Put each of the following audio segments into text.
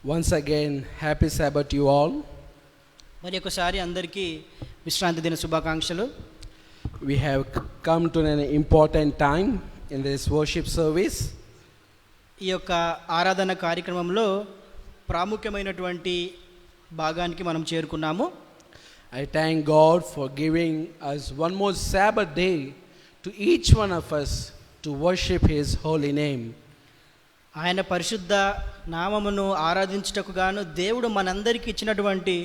Once again, happy Sabbath to you all. మరి ఒకసారి అందరికీ విశ్రాంతి దిన శుభాకాంక్షలు. We have come to an important time in this worship service. ఈ యొక్క ఆరాధన కార్యక్రమంలో ప్రాముఖ్యమైనటువంటి భాగానికి మనం చేరుకున్నాము. I thank God for giving us one more Sabbath day to each one of us to worship His holy name. ఆయన పరిశుద్ధ నామమును ఆరాధించుటకు గాను దేవుడు మనందరికీ ఇచ్చినటువంటి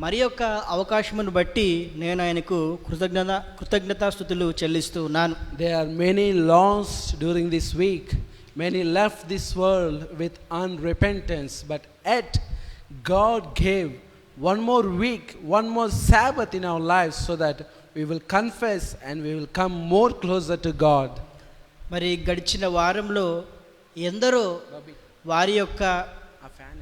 మరి యొక్క అవకాశమును బట్టి నేను ఆయనకు కృతజ్ఞతాస్తుతులు చెల్లిస్తూ ఉన్నాను. There are many lost during this week. Many left this world with unrepentance, but yet God gave one more week, one more Sabbath in our lives so that we will confess and we will come more closer to God. మరి గడిచిన వారంలో ఎందరో వారి యొక్క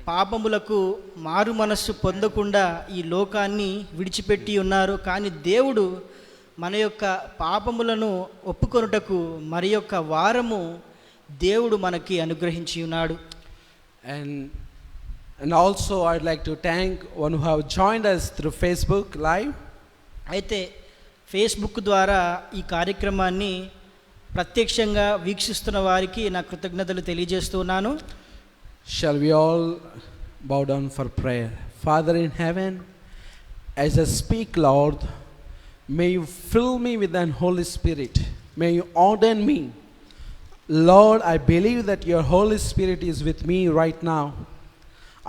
పాపములకు మారు మనస్సు పొందకుండా ఈ లోకాన్ని విడిచిపెట్టి ఉన్నారు. కానీ దేవుడు మన యొక్క పాపములను ఒప్పుకొనుటకు మరి యొక్క వారము దేవుడు మనకి అనుగ్రహించి ఉన్నాడు. And also I'd like to thank one who have joined us through Facebook live. అయితే ఫేస్బుక్ ద్వారా ఈ కార్యక్రమాన్ని ప్రత్యక్షంగా వీక్షిస్తున్న వారికి నా కృతజ్ఞతలు తెలియజేస్తున్నాను. Shall we all bow down for prayer? Father in heaven, as I speak, Lord, may you fill me with thine Holy Spirit. May you ordain me. Lord, I believe that your Holy Spirit is with me right now.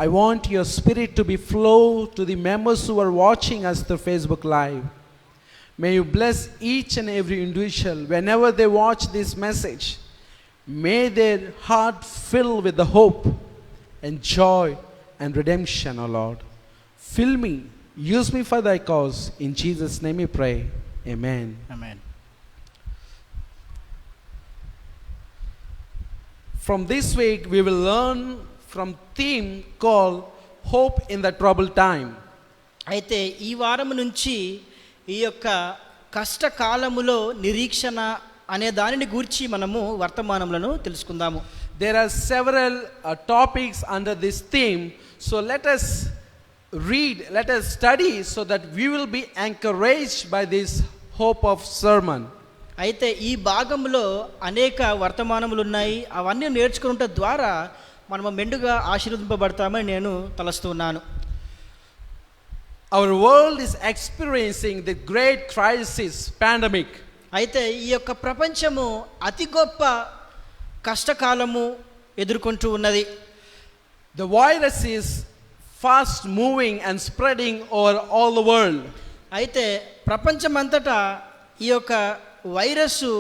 I want your Spirit to be flow to the members who are watching us through Facebook Live. May you bless each and every individual whenever they watch this message. May their heart fill with the hope and joy and redemption, O Lord. Fill me, use me for thy cause. In Jesus' name we pray. Amen. Amen. From this week we will learn from theme called Hope in the Troubled Time. అయితే ఈ వారం నుంచి ఈ యొక్క కష్టకాలములో నిరీక్షణ అనే దానిని గూర్చి మనము వర్తమానములను తెలుసుకుందాము. There are several topics under this theme, so let us read, let us study so that we will be encouraged by this hope of sermon. అయితే ఈ భాగంలో అనేక వర్తమానములు ఉన్నాయి. అవన్నీ నేర్చుకున్నట ద్వారా మనము మెండుగా ఆశీర్వదింపబడతామని నేను తలస్తున్నాను. Our world is experiencing the great crisis, pandemic. అయితే ఈ యొక్క ప్రపంచము అతి గొప్ప కష్టకాలము ఎదుర్కొంటూ ఉన్నది. The virus is fast moving and spreading over all the world. అయితే ప్రపంచమంతటా ఈ యొక్క వైరస్సు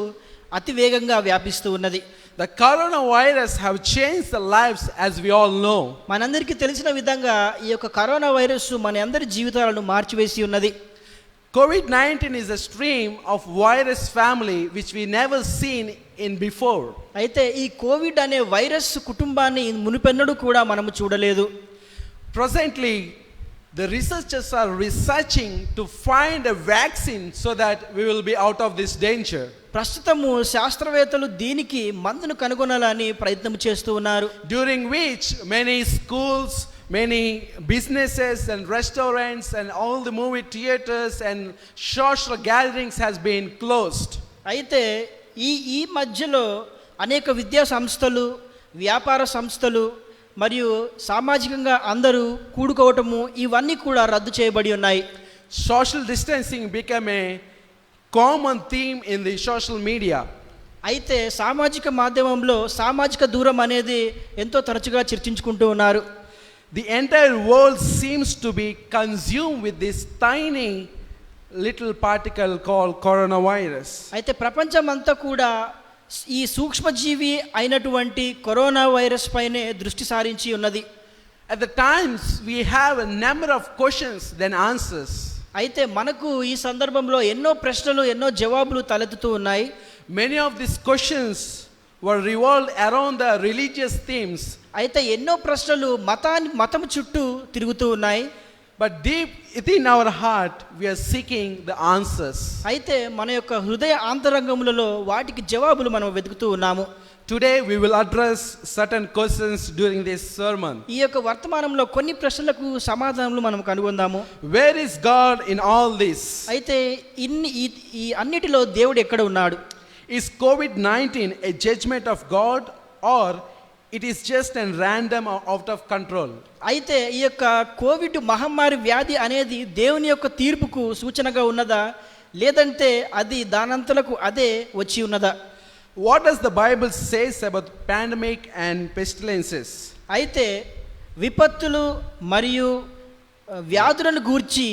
అతి వేగంగా వ్యాపిస్తూ ఉన్నది. The coronavirus have changed the lives, as we all know. మనందరికీ తెలిసిన విధంగా ఈ యొక్క కరోనా వైరస్ మన అందరి జీవితాలను మార్చివేసి ఉన్నది. COVID-19 is a stream of virus family which we never seen in before. అయితే ఈ కోవిడ్ అనే వైరస్ కుటుంబాన్ని మునుపెన్నడూ కూడా మనము చూడలేదు. Presently, the researchers are researching to find a vaccine so that we will be out of this danger. ప్రస్తుతము శాస్త్రవేత్తలు దీనికి మందును కనుగొనాలని ప్రయత్నం చేస్తూ ఉన్నారు. During which many schools, many businesses and restaurants and all the movie theaters and social gatherings has been closed. అయితే ఈ మధ్యలో అనేక విద్యా సంస్థలు, వ్యాపార సంస్థలు మరియు సామాజికంగా అందరూ కూడుకోవటము ఇవన్నీ కూడా రద్దు చేయబడి ఉన్నాయి. Social distancing became a common theme in the social media. అయితే సామాజిక మాధ్యమంలో సామాజిక దూరం అనేది ఎంతో తరచుగా చర్చించుకుంటూ ఉన్నారు. The entire world seems to be consumed with this tiny little particle called coronavirus. అయితే ప్రపంచమంతా కూడా ఈ సూక్ష్మజీవి అయినటువంటి కరోనా వైరస్ పైనే దృష్టి సారించి ఉన్నది. At the times we have a number of questions than answers. అయితే మనకు ఈ సందర్భంలో ఎన్నో ప్రశ్నలు, ఎన్నో జవాబులు తలెత్తుతూ ఉన్నాయి. Many of these questions were revolved around the religious themes. అయితే ఎన్నో ప్రశ్నలు మతము చుట్టూ తిరుగుతూ ఉన్నాయి. But deep within our heart we are seeking the answers. అయితే మన యొక్క హృదయ ఆంతరంగములలో వాటికి జవాబులు మనం వెతుకుతూ ఉన్నాము. Today we will address certain questions during this sermon. ఈ యొక్క వర్తమానంలో కొన్ని ప్రశ్నలకు సమాధానాలు మనం కనుగొందాము. Where is God in all this? అయితే ఈ అన్నిటిలో దేవుడు ఎక్కడ ఉన్నాడు? Is COVID-19 a judgment of God, or it is just a random or out of control? అయితే ఈ యొక్క కోవిడ్ మహమ్మారి వ్యాధి అనేది దేవుని యొక్క తీర్పుకు సూచనగా ఉన్నదా, లేదంటే అది దానంతలకు అదే వచ్చి ఉన్నదా? What does the Bible says about pandemic and pestilences? అయితే విపత్తులు మరియు వ్యాధులను గూర్చి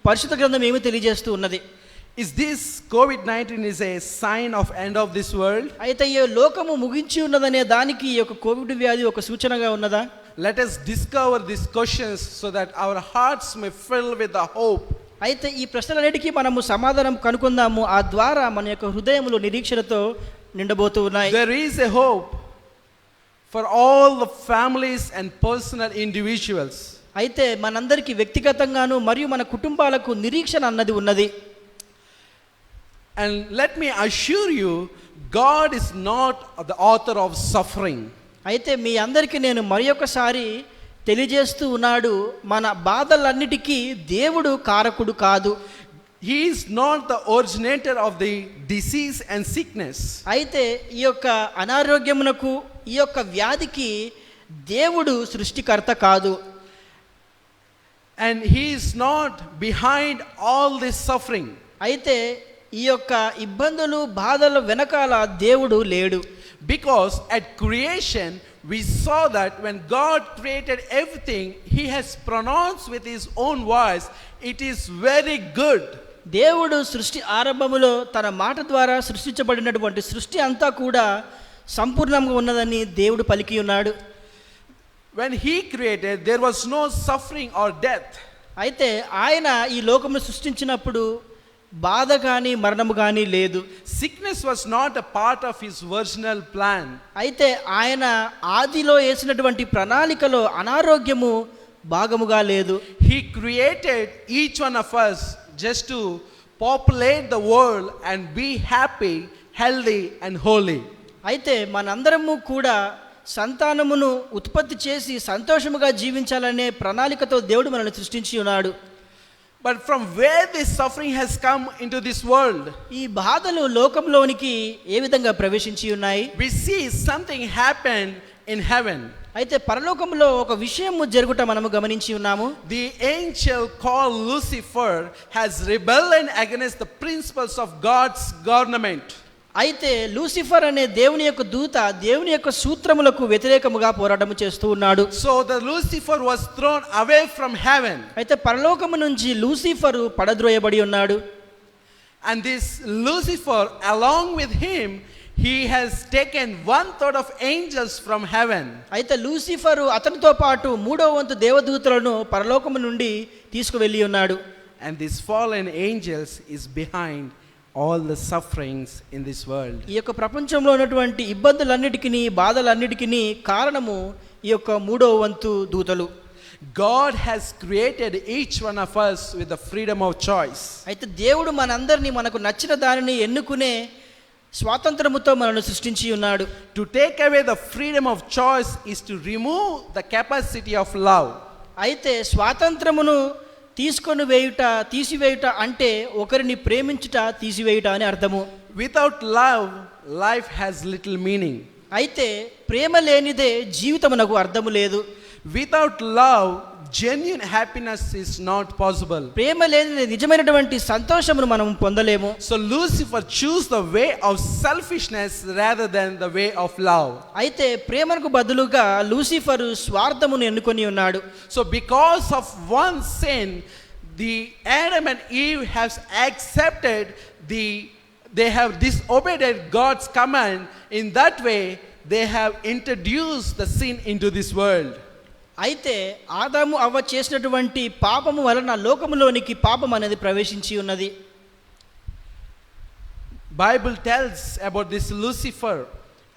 పరిశుద్ధ గ్రంథం ఏమి తెలియజేస్తూ ఉన్నది? Is this COVID-19 is a sign of end of this world? అయితే ఈ లోకము ముగించి ఉన్నదనే దానికి ఈ యొక్క కోవిడ్ వ్యాధి ఒక సూచనగా ఉన్నదా? Let us discover these questions so that our hearts may fill with the hope. అయితే ఈ ప్రశ్నలన్నిటికీ మనము సమాధానం కనుక్కుందాము. ఆ ద్వారా మన యొక్క హృదయములు నిరీక్షణతో నిండబోతూ ఉన్నాయి. There is a hope for all the families and personal individuals. అయితే మనందరికీ వ్యక్తిగతంగాను మరియు మన కుటుంబాలకు నిరీక్షణ అన్నది ఉన్నది. And let me assure you, God is not the author of suffering. అయితే మీ అందరికీ నేను మరి ఒకసారి తెలియజేస్తూ ఉన్నాడు, మన బాధలన్నిటికీ దేవుడు కారకుడు కాదు. He is not the originator of the disease and sickness. అయితే ఈ యొక్క అనారోగ్యమునకు ఈ యొక్క వ్యాధికి దేవుడు సృష్టికర్త కాదు. And he is not behind all this suffering. అయితే ఈ యొక్క ఇబ్బందులు బాధల వెనకాల దేవుడు లేడు. Because at creation we saw that when God created everything, he has pronounced with his own voice, it is very good. దేవుడు సృష్టి ఆరంభములో తన మాట ద్వారా సృష్టించబడినటువంటి సృష్టి అంతా కూడా సంపూర్ణంగా ఉన్నదని దేవుడు పలికి ఉన్నాడు. When he created, there was no suffering or death. అయితే ఆయన ఈ లోకమును సృష్టించినప్పుడు బాధ కానీ మరణము కానీ లేదు. Sickness was not a part of his original plan. అయితే ఆయన ఆదిలో వేసినటువంటి ప్రణాళికలో అనారోగ్యము భాగముగా లేదు. He created each one of us just to populate the world and be happy, healthy and holy. అయితే మనందరము కూడా సంతానమును ఉత్పత్తి చేసి సంతోషముగా జీవించాలనే ప్రణాళికతో దేవుడు మనల్ని సృష్టించి ఉన్నాడు. But from where this suffering has come into this world? ఈ బాధలు లోకంలోనికి ఏ విధంగా ప్రవేశించి ఉన్నాయి? We see something happen in heaven. అయితే పరలోకంలో ఒక విషయము జరుగుట మనము గమనించి ఉన్నాము. The angel called Lucifer has rebelled against the principles of God's government. అయితే లూసిఫర్ అనే దేవుని యొక్క దూత దేవుని యొక్క సూత్రములకు వ్యతిరేకముగా పోరాటము చేస్తూ ఉన్నాడు. So the Lucifer was thrown away from heaven. అయితే పరలోకము నుంచి లూసిఫరు పడద్రోయబడి ఉన్నాడు. And this Lucifer, along with him, he has taken 1/3 of angels from heaven. అయితే లూసిఫరు అతనితో పాటు 3వ వంతు దేవదూతలను పరలోకము నుండి తీసుకువెళ్ళి ఉన్నాడు. And this fallen angels is behind all the sufferings in this world. ఈ యొక్క ప్రపంచంలో ఉన్నటువంటి ఇబ్బందులన్నిటికీ బాధలన్నిటికీ కారణము ఈ యొక్క 3వ వంతు దూతలు. God has created each one of us with the freedom of choice. అయితే దేవుడు మనందరినీ మనకు నచ్చిన దానిని ఎన్నుకునే స్వాతంత్రముతో మనల్ని సృష్టించి ఉన్నాడు. To take away the freedom of choice is to remove the capacity of love. అయితే స్వాతంత్రమును తీసివేయుట అంటే ఒకరిని ప్రేమించుట తీసివేయుట అని అర్థము. Without love, life has little meaning. అయితే ప్రేమ లేనిదే జీవితమునకు అర్థము లేదు. Without love, genuine happiness is not possible. ప్రేమ లేని నిజమైనటువంటి సంతోషమును మనం పొందలేము. So Lucifer chose the way of selfishness rather than the way of love. అయితే ప్రేమకు బదులుగా లూసిఫరు స్వార్థమును ఎన్నుకొని ఉన్నాడు. So because of one sin, the Adam and Eve has accepted they have disobeyed God's command. In that way, they have introduced the sin into this world. అయితే ఆదాము అవ్వ చేసినటువంటి పాపము వలన లోకములోనికి పాపం అనేది ప్రవేశించి ఉన్నది. Bible tells about this Lucifer.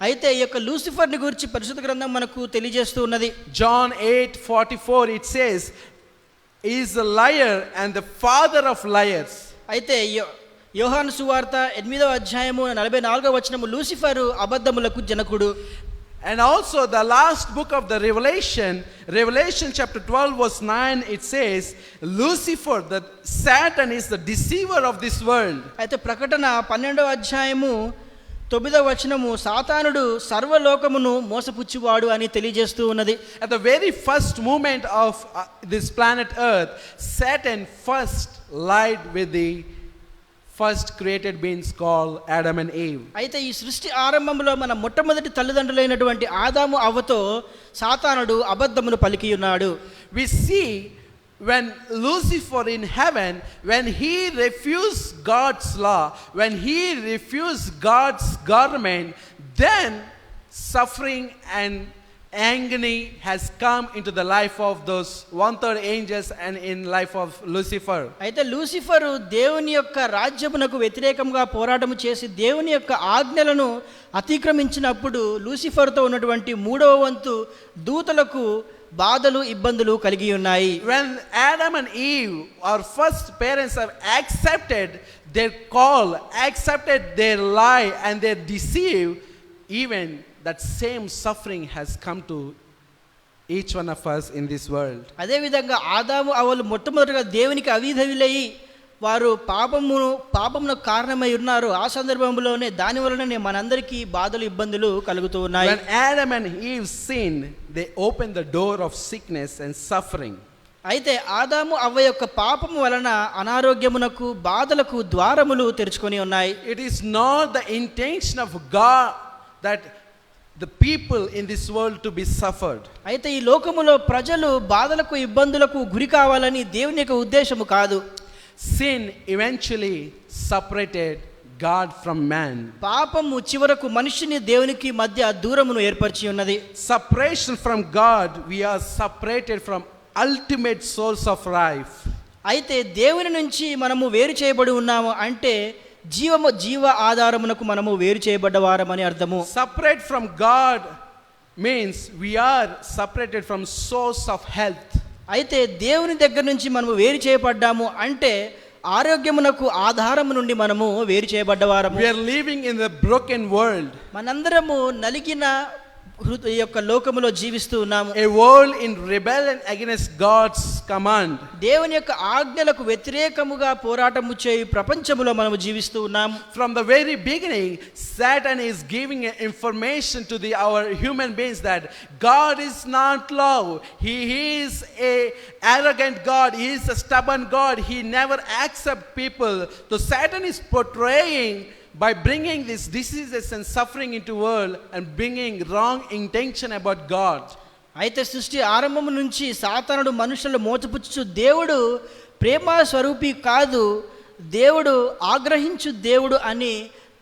అయితే ఈ యొక్క లూసిఫర్ని గురించి పరిశుద్ధ గ్రంథం మనకు తెలియజేస్తూ ఉన్నది. John 8:44 it says, he is a liar and the father of liars. అయితే యోహాను సువార్త 8వ అధ్యాయము 44వ వచనము, లూసిఫరు అబద్ధములకు జనకుడు. And also the last book of the Revelation chapter 12 verse 9, it says, Lucifer, the Satan is the deceiver of this world. అయితే ప్రకటన 12వ అధ్యాయము 9వ వచనము, సాతానుడు సర్వలోకమును మోసపుచ్చువాడు అని తెలియజేస్తూ ఉన్నది. At the very first moment of this planet Earth, Satan first lied with the first created beings called Adam and Eve. అయితే ఈ సృష్టి ఆరంభంలో మన మొట్టమొదటి తల్లిదండ్రులైనటువంటి ఆదాము అవ్వతో సాతానుడు అబద్ధమును పలికి ఉన్నాడు. We see when Lucifer in heaven, when he refused God's law, when he refused God's government, then suffering and agony has come into the life of those 1/3 angels and in life of Lucifer. అయితే Lucifer దేవుని యొక్క రాజ్యమునకు వ్యతిరేకంగా పోరాటం చేసి దేవుని యొక్క ఆజ్ఞలను అతిక్రమించినప్పుడు లూసిఫర్తో ఉన్నటువంటి 3వ వంతు దూతలకు బాధలు ఇబ్బందులు కలిగి ఉన్నాయి. When Adam and Eve, our first parents, have accepted their call, accepted their lie and their deceive, even that same suffering has come to each one of us in this world. అదే విధంగా ఆదాము అవ్వలు మొట్టమొదటిగా దేవునికి అవిధేయులై వారు పాపమునకు కారణమై ఉన్నారు. ఆ సందర్భంలోనే దాని వలననే మనందరికీ బాధలు ఇబ్బందులు కలుగుతూ ఉన్నాయి. When Adam and Eve sinned, they opened the door of sickness and suffering. అయితే ఆదాము అవ్వ యొక్క పాపము వలన అనారోగ్యమునకు బాధలకు ద్వారములు తెరుచుకొని ఉన్నాయి. It is not the intention of God that the people in this world to be suffered. అయితే ఈ లోకములో ప్రజలు బాధలకు ఇబ్బందులకు గురి కావాలని దేవుని యొక్క ఉద్దేశము కాదు. Sin eventually separated God from man. పాపము చివరకు మనిషిని దేవునికి మధ్య దూరమును ఏర్పరిచి ఉన్నది. Separation from God, we are separated from ultimate source of life. అయితే దేవుని నుంచి మనము వేరు చేయబడి ఉన్నాము అంటే జీవ ఆధారమునకు మనము వేరు చేయబడ్డవారమని అర్థము. Separate from God means we are separated from source of health. అయితే దేవుని దగ్గర నుంచి మనము వేరు చేయబడ్డాము అంటే ఆరోగ్యమునకు ఆధారము నుండి మనము వేరు చేయబడ్డవారము. We are living in the broken world. మనందరము నలిగిన యొక్క లోకములో జీవిస్తూ ఉన్నాము. A world in rebellion against God's command. దేవుని యొక్క ఆజ్ఞలకు వ్యతిరేకముగా పోరాటము చేయు ప్రపంచములో మనము జీవిస్తూ ఉన్నాము. From the very beginning, Satan is giving information to our human beings that God is not love. He is a arrogant God. He is a stubborn God. He never accepts people. So Satan is portraying by bringing these diseases and suffering into world and bringing wrong intention about God. అయితే సృష్టి ఆరంభము నుంచి సాతానుడు మనుషులను మోసపుచ్చు దేవుడు ప్రేమ స్వరూపి కాదు, దేవుడు ఆగ్రహించు దేవుడు అని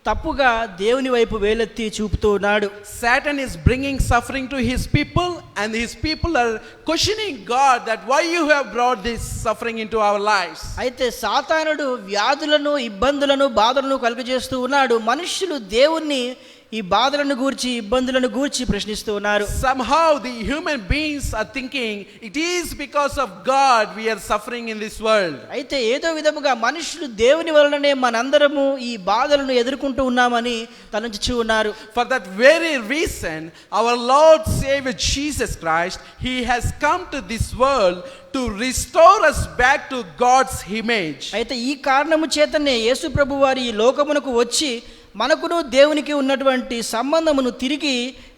తప్పుగా దేవుని వైపు వేలెత్తి చూపుతూ ఉన్నాడు. Satan is bringing suffering to his people and his people are questioning God that why you have brought this suffering into our lives. అయితే సాతానుడు వ్యాధులను ఇబ్బందులను బాధలను కలుగజేస్తూ ఉన్నాడు. మనుషులు దేవుణ్ణి ఈ బాధలను గూర్చి ఇబ్బందులను గూర్చి ప్రశ్నిస్తూ ఉన్నారు. Somehow the human beings are thinking it is because of God we are suffering in this world. అయితే ఏదో విధముగా మనుషులు దేవుని వలననే మనందరము ఈ బాధలను ఎదుర్కొంటూ ఉన్నామని తలంచుచూ ఉన్నారు. For that very reason our Lord Savior Jesus Christ, he has come to this world to restore us back to God's image. అయితే ఈ కారణము చేతనే యేసు ప్రభు వారి ఈ లోకమునకు వచ్చి మనకును దేవునికి ఉన్నటువంటి సంబంధమును తిరిగి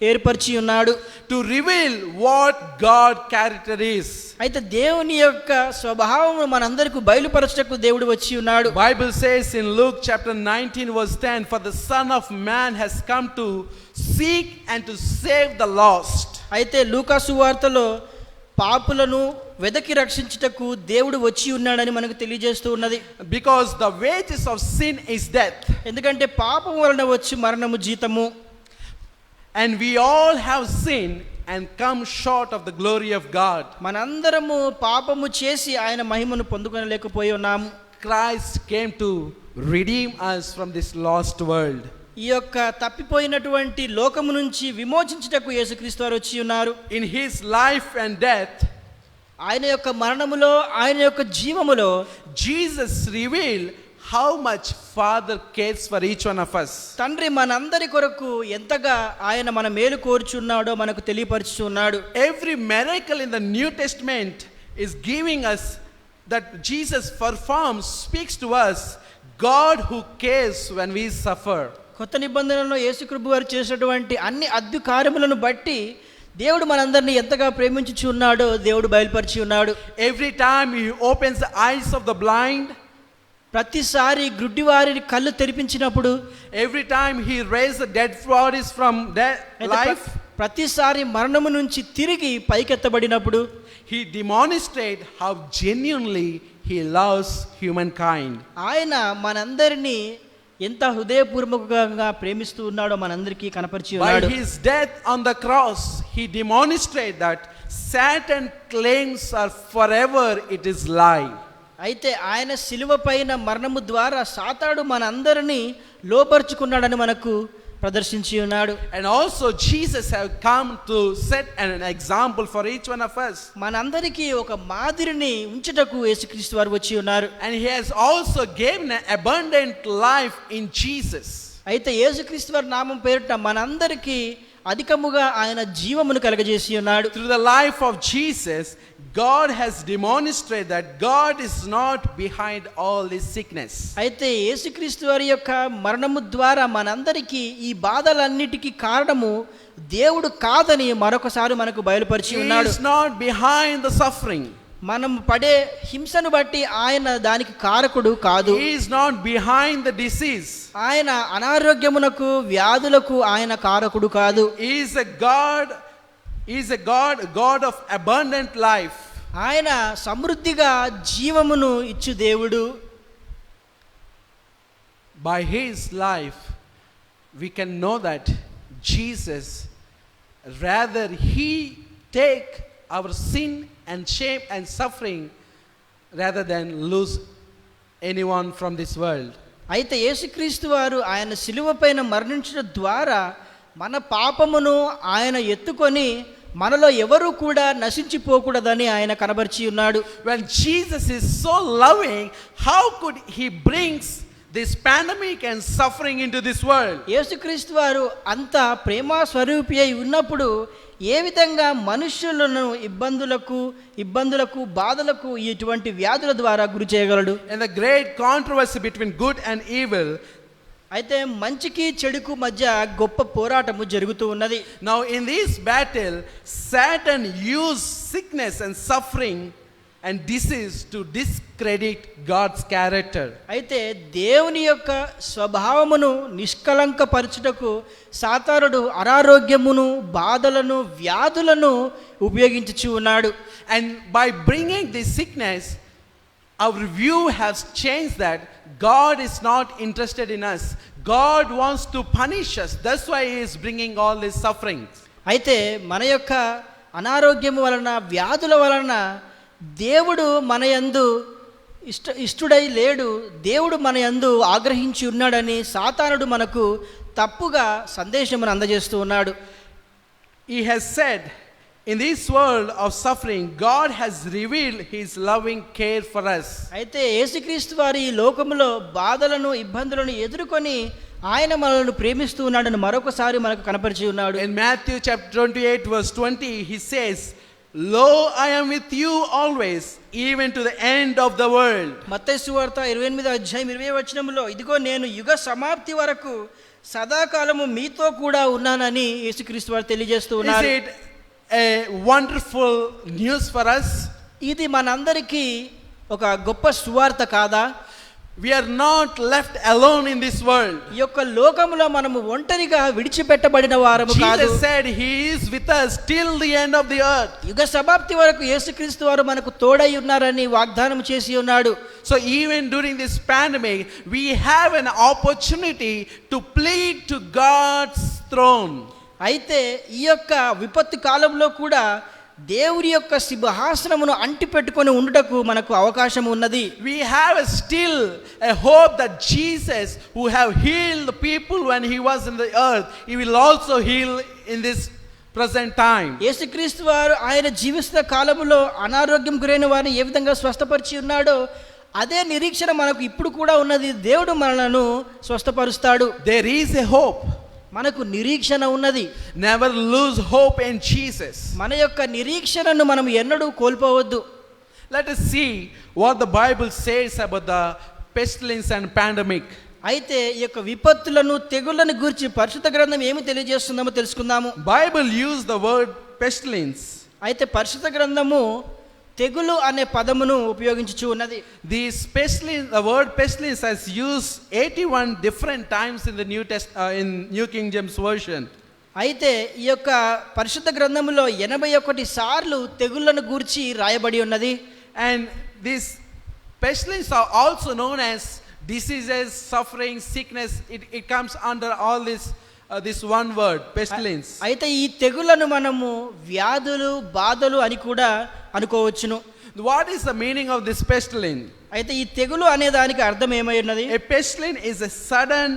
ఏర్పరిచి ఉన్నాడు. To reveal what God character is. అయితే దేవుని యొక్క స్వభావము మనందరికీ బయలుపరచుటకు దేవుడు వచ్చి ఉన్నాడు. Bible says in Luke chapter 19 verse 10, for the Son of Man has come to seek and to save the lost. అయితే లూకా సువార్తలో పాపులను వెదకి రక్షించుటకు దేవుడు వచ్చి ఉన్నాడని మనకు తెలియజేస్తూ ఉన్నది. Because the wages of sin is death. ఎందుకంటే పాపం వలన వచ్చి మరణము జీతము. And we all have sinned and come short of the glory of God. మనందరము పాపము చేసి ఆయన మహిమను పొందుకొనలేకపోయి ఉన్నాము. Christ came to redeem us from this lost world. ఈ యొక్క తప్పిపోయినటువంటి లోకము నుంచి విమోచించుటకు యేసుక్రీస్తు వారు వచ్చి ఉన్నారు. In his life and death, ఆయన యొక్క మరణములో ఆయన యొక్క జీవములో Jesus revealed how much Father cares for each one of us. తండ్రి మనందరి కొరకు ఎంతగా ఆయన మన మేలు కోరుచున్నాడో మనకు తెలియపరుచున్నాడు. Every miracle in the New Testament is giving us that Jesus performs, speaks to us, God who cares when we suffer. కొత్త నిబంధనలో యేసుక్రీస్తు వారు చేసినటువంటి అన్ని అద్భుత కార్యములను బట్టి దేవుడు మనందరినీ ఎంతగా ప్రేమించుచు ఉన్నాడో దేవుడు బయలుపరిచి ఉన్నాడు. Every time he opens the eyes of the blind, ప్రతిసారి గ్రుడ్డివారి కళ్ళు తెరిపించినప్పుడు, every time he raised the dead bodies from death, life, ప్రతిసారి మరణము నుంచి తిరిగి పైకెత్తబడినప్పుడు, he demonstrates how genuinely he loves humankind. ఆయన మనందరినీ ఎంత హృదయపూర్వకంగా ప్రేమిస్తూ ఉన్నాడో మనందరికీ కనపరిచి ఉన్నాడు. By his death on the cross, he demonstrated that Satan claims are forever it is lie. అయితే ఆయన శిలువ పైన మరణము ద్వారా సాతాడు మనందరినీ లోపరుచుకున్నాడని మనకు ప్రదర్శించి ఉన్నాడు. And also Jesus have come to set an example for each one of us. మనందరికీ ఒక మాదిరిని ఉంచుటకు యేసుక్రీస్తు వారు వచ్చి ఉన్నారు. And he has also given an abundant life in Jesus. అయితే యేసుక్రీస్తు వారి నామం పేరిట మనందరికీ అధికముగా ఆయన జీవమును కలుగజేసి ఉన్నాడు. Through the life of Jesus, God has demonstrated that God is not behind all this sickness. అయితే యేసుక్రీస్తు వారి యొక్క మరణము ద్వారా మనందరికీ ఈ బాధలన్నిటికీ కారణము దేవుడు కాదని మరొకసారి మనకు బయలుపరిచి He ఉన్నాడు. is not behind the suffering. మనం పడే హింసను బట్టి ఆయన దానికి కారకుడు కాదు. He is not behind the disease. ఆయన అనారోగ్యమునకు వ్యాధులకు ఆయన కారకుడు కాదు. He is a God. He is a God of abundant life. ఆయన సమృద్ధిగా జీవమును ఇచ్చు దేవుడు. By his life we can know that Jesus, rather he take our sin and shame and suffering rather than lose anyone from this world. అయితే యేసుక్రీస్తు వారు ఆయన శిలువ పైన మరణించడం ద్వారా మన పాపమును ఆయన ఎత్తుకొని మనలో ఎవరు కూడా నశించిపోకూడదని ఆయన కనబరిచి ఉన్నాడు. When Jesus is so loving, how could he brings this pandemic and suffering into this world? యేసుక్రీస్తు వారు అంత ప్రేమ స్వరూపి అయి ఉన్నప్పుడు ఏ విధంగా మనుషులను ఇబ్బందులకు బాధలకు ఇటువంటి వ్యాధుల ద్వారా గురి చేయగలడు? And the great controversy between good and evil, అయితే మంచికి చెడుకు మధ్య గొప్ప పోరాటము జరుగుతూ ఉన్నది. now in this battle Satan used sickness and suffering and disease to discredit God's character. అయితే దేవుని యొక్క స్వభావమును నిష్కలంకపరచుటకు సాతానుడు అనారోగ్యమును బాధలను వ్యాధులను ఉపయోగించుచు ఉన్నాడు. And by bringing this sickness, our view has changed that God is not interested in us. God wants to punish us. That's why he is bringing all these sufferings. అయితే మన యొక్క అనారోగ్యము వలన వ్యాధుల వలన దేవుడు మన యందు ఇష్టుడై లేడు, దేవుడు మన యందు ఆగ్రహించి ఉన్నాడని సాతానుడు మనకు తప్పుగా సందేశమును అందజేస్తూ ఉన్నాడు. He has said, in this world of suffering, God has revealed his loving care for us. అయితే యేసుక్రీస్తు వారి ఈ లోకములో బాధలను ఇబ్బందులను ఎదుర్కొని ఆయన మనల్ని ప్రేమిస్తూ ఉన్నాడని మరొకసారి మనకు కనపరిచి ఉన్నాడు. In Matthew chapter 28 verse 20, he says, lo, I am with you always, even to the end of the world. మత్తయి సువార్త 28:20 ఇదిగో నేను యుగ సమాప్తి వరకు సదాకాలము మీతో కూడా ఉన్నానని యేసుక్రీస్తు వారు తెలియజేస్తూ ఉన్నారు. Is it a wonderful news for us? ఇది మనందరికీ ఒక గొప్ప సువార్త కాదా? We are not left alone in this world. ఈ యొక్క లోకములో మనము ఒంటరిగా విడిచిపెట్టబడిన వారము కాదు. Jesus said he is with us till the end of the earth. యుగ సమాప్తి వరకు యేసుక్రీస్తు వారు మనకు తోడై ఉన్నారని వాగ్దానం చేసి ఉన్నాడు. So even during this pandemic, we have an opportunity to plead to God's throne. అయితే ఈ యొక్క విపత్తు కాలంలో కూడా దేవుని యొక్క సింహాసనమును అంటి పెట్టుకొని ఉండుటకు మనకు అవకాశం ఉన్నది. We have still a hope that Jesus, who have healed the people when he was in the earth, he will also heal in this present time. యేసుక్రీస్తు వారు ఆయన జీవిస్తున్న కాలములో అనారోగ్యం గురైన వారిని ఏ విధంగా స్వస్థపరిచి ఉన్నాడో అదే నిరీక్షణ మనకు ఇప్పుడు కూడా ఉన్నది. దేవుడు మనలను స్వస్థపరుస్తాడు. There is a hope. మనకు నిరీక్షణ ఉన్నది. Never lose hope in Jesus. మన యొక్క నిరీక్షణను మనం ఎన్నడూ కోల్పోవద్దు. Let us see what the Bible says about the pestilence and pandemic. అయితే ఈ యొక్క విపత్తులను తెగుళ్లను గురించి పరిశుద్ధ గ్రంథం ఏమి తెలియజేస్తుందో తెలుసుకుందాము. Bible used the word pestilence. అయితే పరిశుద్ధ గ్రంథము తెగులు అనే పదమును ఉపయోగించుచు ఉన్నది. The word pestilence is used 81 different times in the in New King James Version. అయితే ఈ యొక్క పరిశుద్ధ గ్రంథములో 81 సార్లు తెగుళ్లను గూర్చి రాయబడి ఉన్నది. And these pestilence are also known as diseases, suffering, sickness. It comes under all this one word, pestilence. అయితే ఈ తెగుళ్లను మనము వ్యాధులు, బాధలు అని కూడా అనుకోవచ్చును. What is the meaning of this pestilence? అయితే ఈ తెగులు అనే దానికి అర్థం ఏమై ఉన్నది? A pestilence is a sudden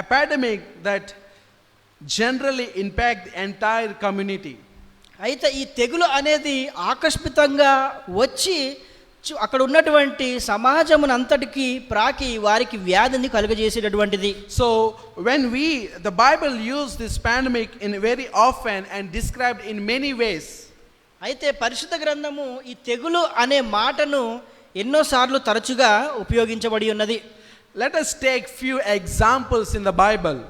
epidemic that generally impact the entire community. అయితే ఈ తెగులు అనేది ఆకస్మికంగా వచ్చి అక్కడ ఉన్నటువంటి సమాజమునంతటికి ప్రాకి వారికి వ్యాధిని కలుగజేసేటటువంటిది. So when the Bible used this pandemic in very often and described in many ways. అయితే పరిశుద్ధ గ్రంథము ఈ తెగులు అనే మాటను ఎన్నోసార్లు తరచుగా ఉపయోగించబడి ఉన్నది. Let us take few examples in the Bible.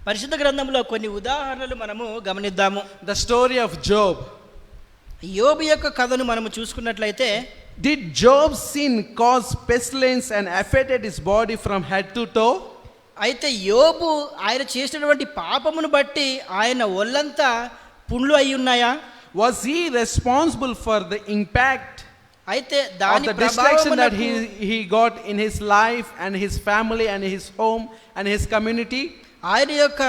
పరిశుద్ధ గ్రంథంలో కొన్ని ఉదాహరణలు మనము గమనిద్దాము. The story of Job. యోబు యొక్క కథను మనము చూసుకున్నట్లయితే, did Job's sin cause pestilence and affected his body from head to toe? అయితే యోబు ఆయన చేసినటువంటి పాపమును బట్టి ఆయన ఒళ్ళంతా పుండ్లు అయి ఉన్నాయా? Was he responsible for the impact అయితే of దాని the destruction that ప్రభావమునకు he got in his life and his family and his home and his community? ఆయన యొక్క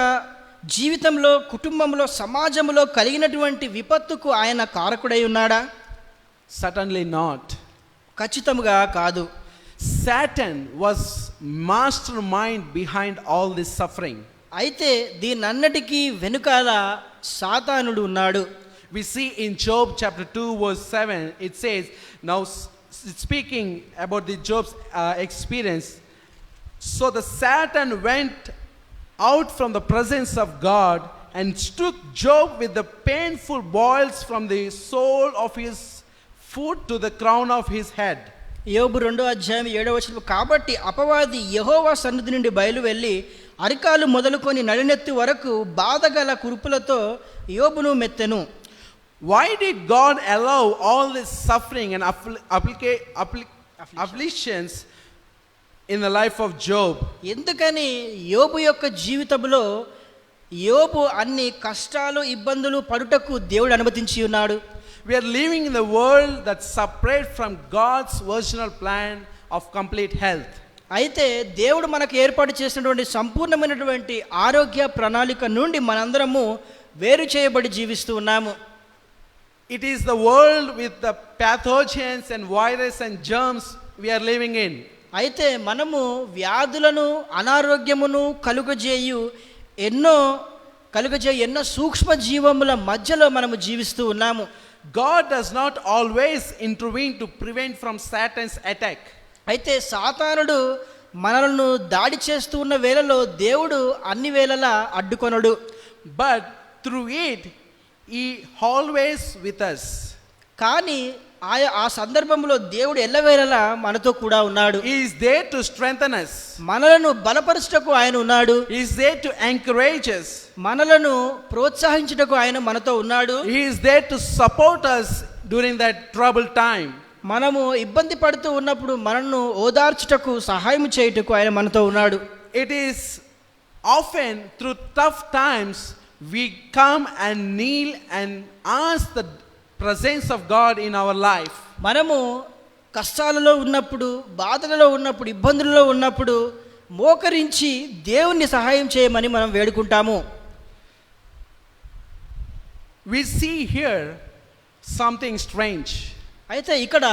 జీవితంలో, కుటుంబంలో, సమాజంలో కలిగినటువంటి విపత్తుకు ఆయన కారకుడై ఉన్నాడా? Certainly not. ఖచ్చితంగా కాదు. Satan was mastermind behind all this suffering. అయితే దీనన్నిటికీ వెనుకాల సాతానుడు ఉన్నాడు. We see in Job chapter 2 verse 7, it says, now speaking about the Job's experience, so the Satan went out from the presence of God and struck Job with the painful boils from the sole of his foot to the crown of his head. యోబు 2:7 కాబట్టి అపవాది యెహోవా సన్నిధి నుండి బయలు వెళ్ళి అరికాలు మొదలుకొని నడినెత్తి వరకు బాధగల కురుపులతో యోబును మెత్తెను. Why did God allow all this suffering and afflictions in the life of Job? ఎందుకని యోబు యొక్క జీవితంలో యోబు అన్ని కష్టాలు, ఇబ్బందులు పడుటకు దేవుడు అనుమతించి ఉన్నాడు? We are living in the world that's separate from God's original plan of complete health. అయితే దేవుడు మనకు ఏర్పాటు చేసినటువంటి సంపూర్ణమైనటువంటి ఆరోగ్య ప్రణాళిక నుండి మనందరము వేరు చేయబడి జీవిస్తూ ఉన్నాము. It is the world with the pathogens and virus and germs we are living in. అయితే మనము వ్యాధులను, అనారోగ్యమును కలుగజేయు ఎన్నో సూక్ష్మ జీవముల మధ్యలో మనము జీవిస్తూ ఉన్నాము. God does not always intervene to prevent from Satan's attack. అయితే సాతానుడు మనలను దాడి చేస్తూ ఉన్న వేళలో దేవుడు అన్ని వేళలా అడ్డుకొనడు. But through it, he always with us. కానీ ఆ సందర్భంలో దేవుడు ఎల్లవేళలా మనతో కూడా ఉన్నాడు. He is there to strengthen us. మనలను బలపరచుటకు ఆయన ఉన్నాడు. He is there to encourage us. మనలను ప్రోత్సహించుటకు ఆయన మనతో ఉన్నాడు. He is there to support us during that troubled time. మనము ఇబ్బంది పడుతూ ఉన్నప్పుడు మనను ఓదార్చుటకు, సహాయం చేయుటకు ఆయన మనతో ఉన్నాడు. It is often through tough times we come and kneel and ask the presence of God in our life. మనము కష్టాలలో ఉన్నప్పుడు, బాధలలో ఉన్నప్పుడు, ఇబ్బందులలో ఉన్నప్పుడు మోకరించి దేవుణ్ణి సహాయం చేయమని మనం వేడుకుంటాము. We see here something strange. అయితే ఇక్కడ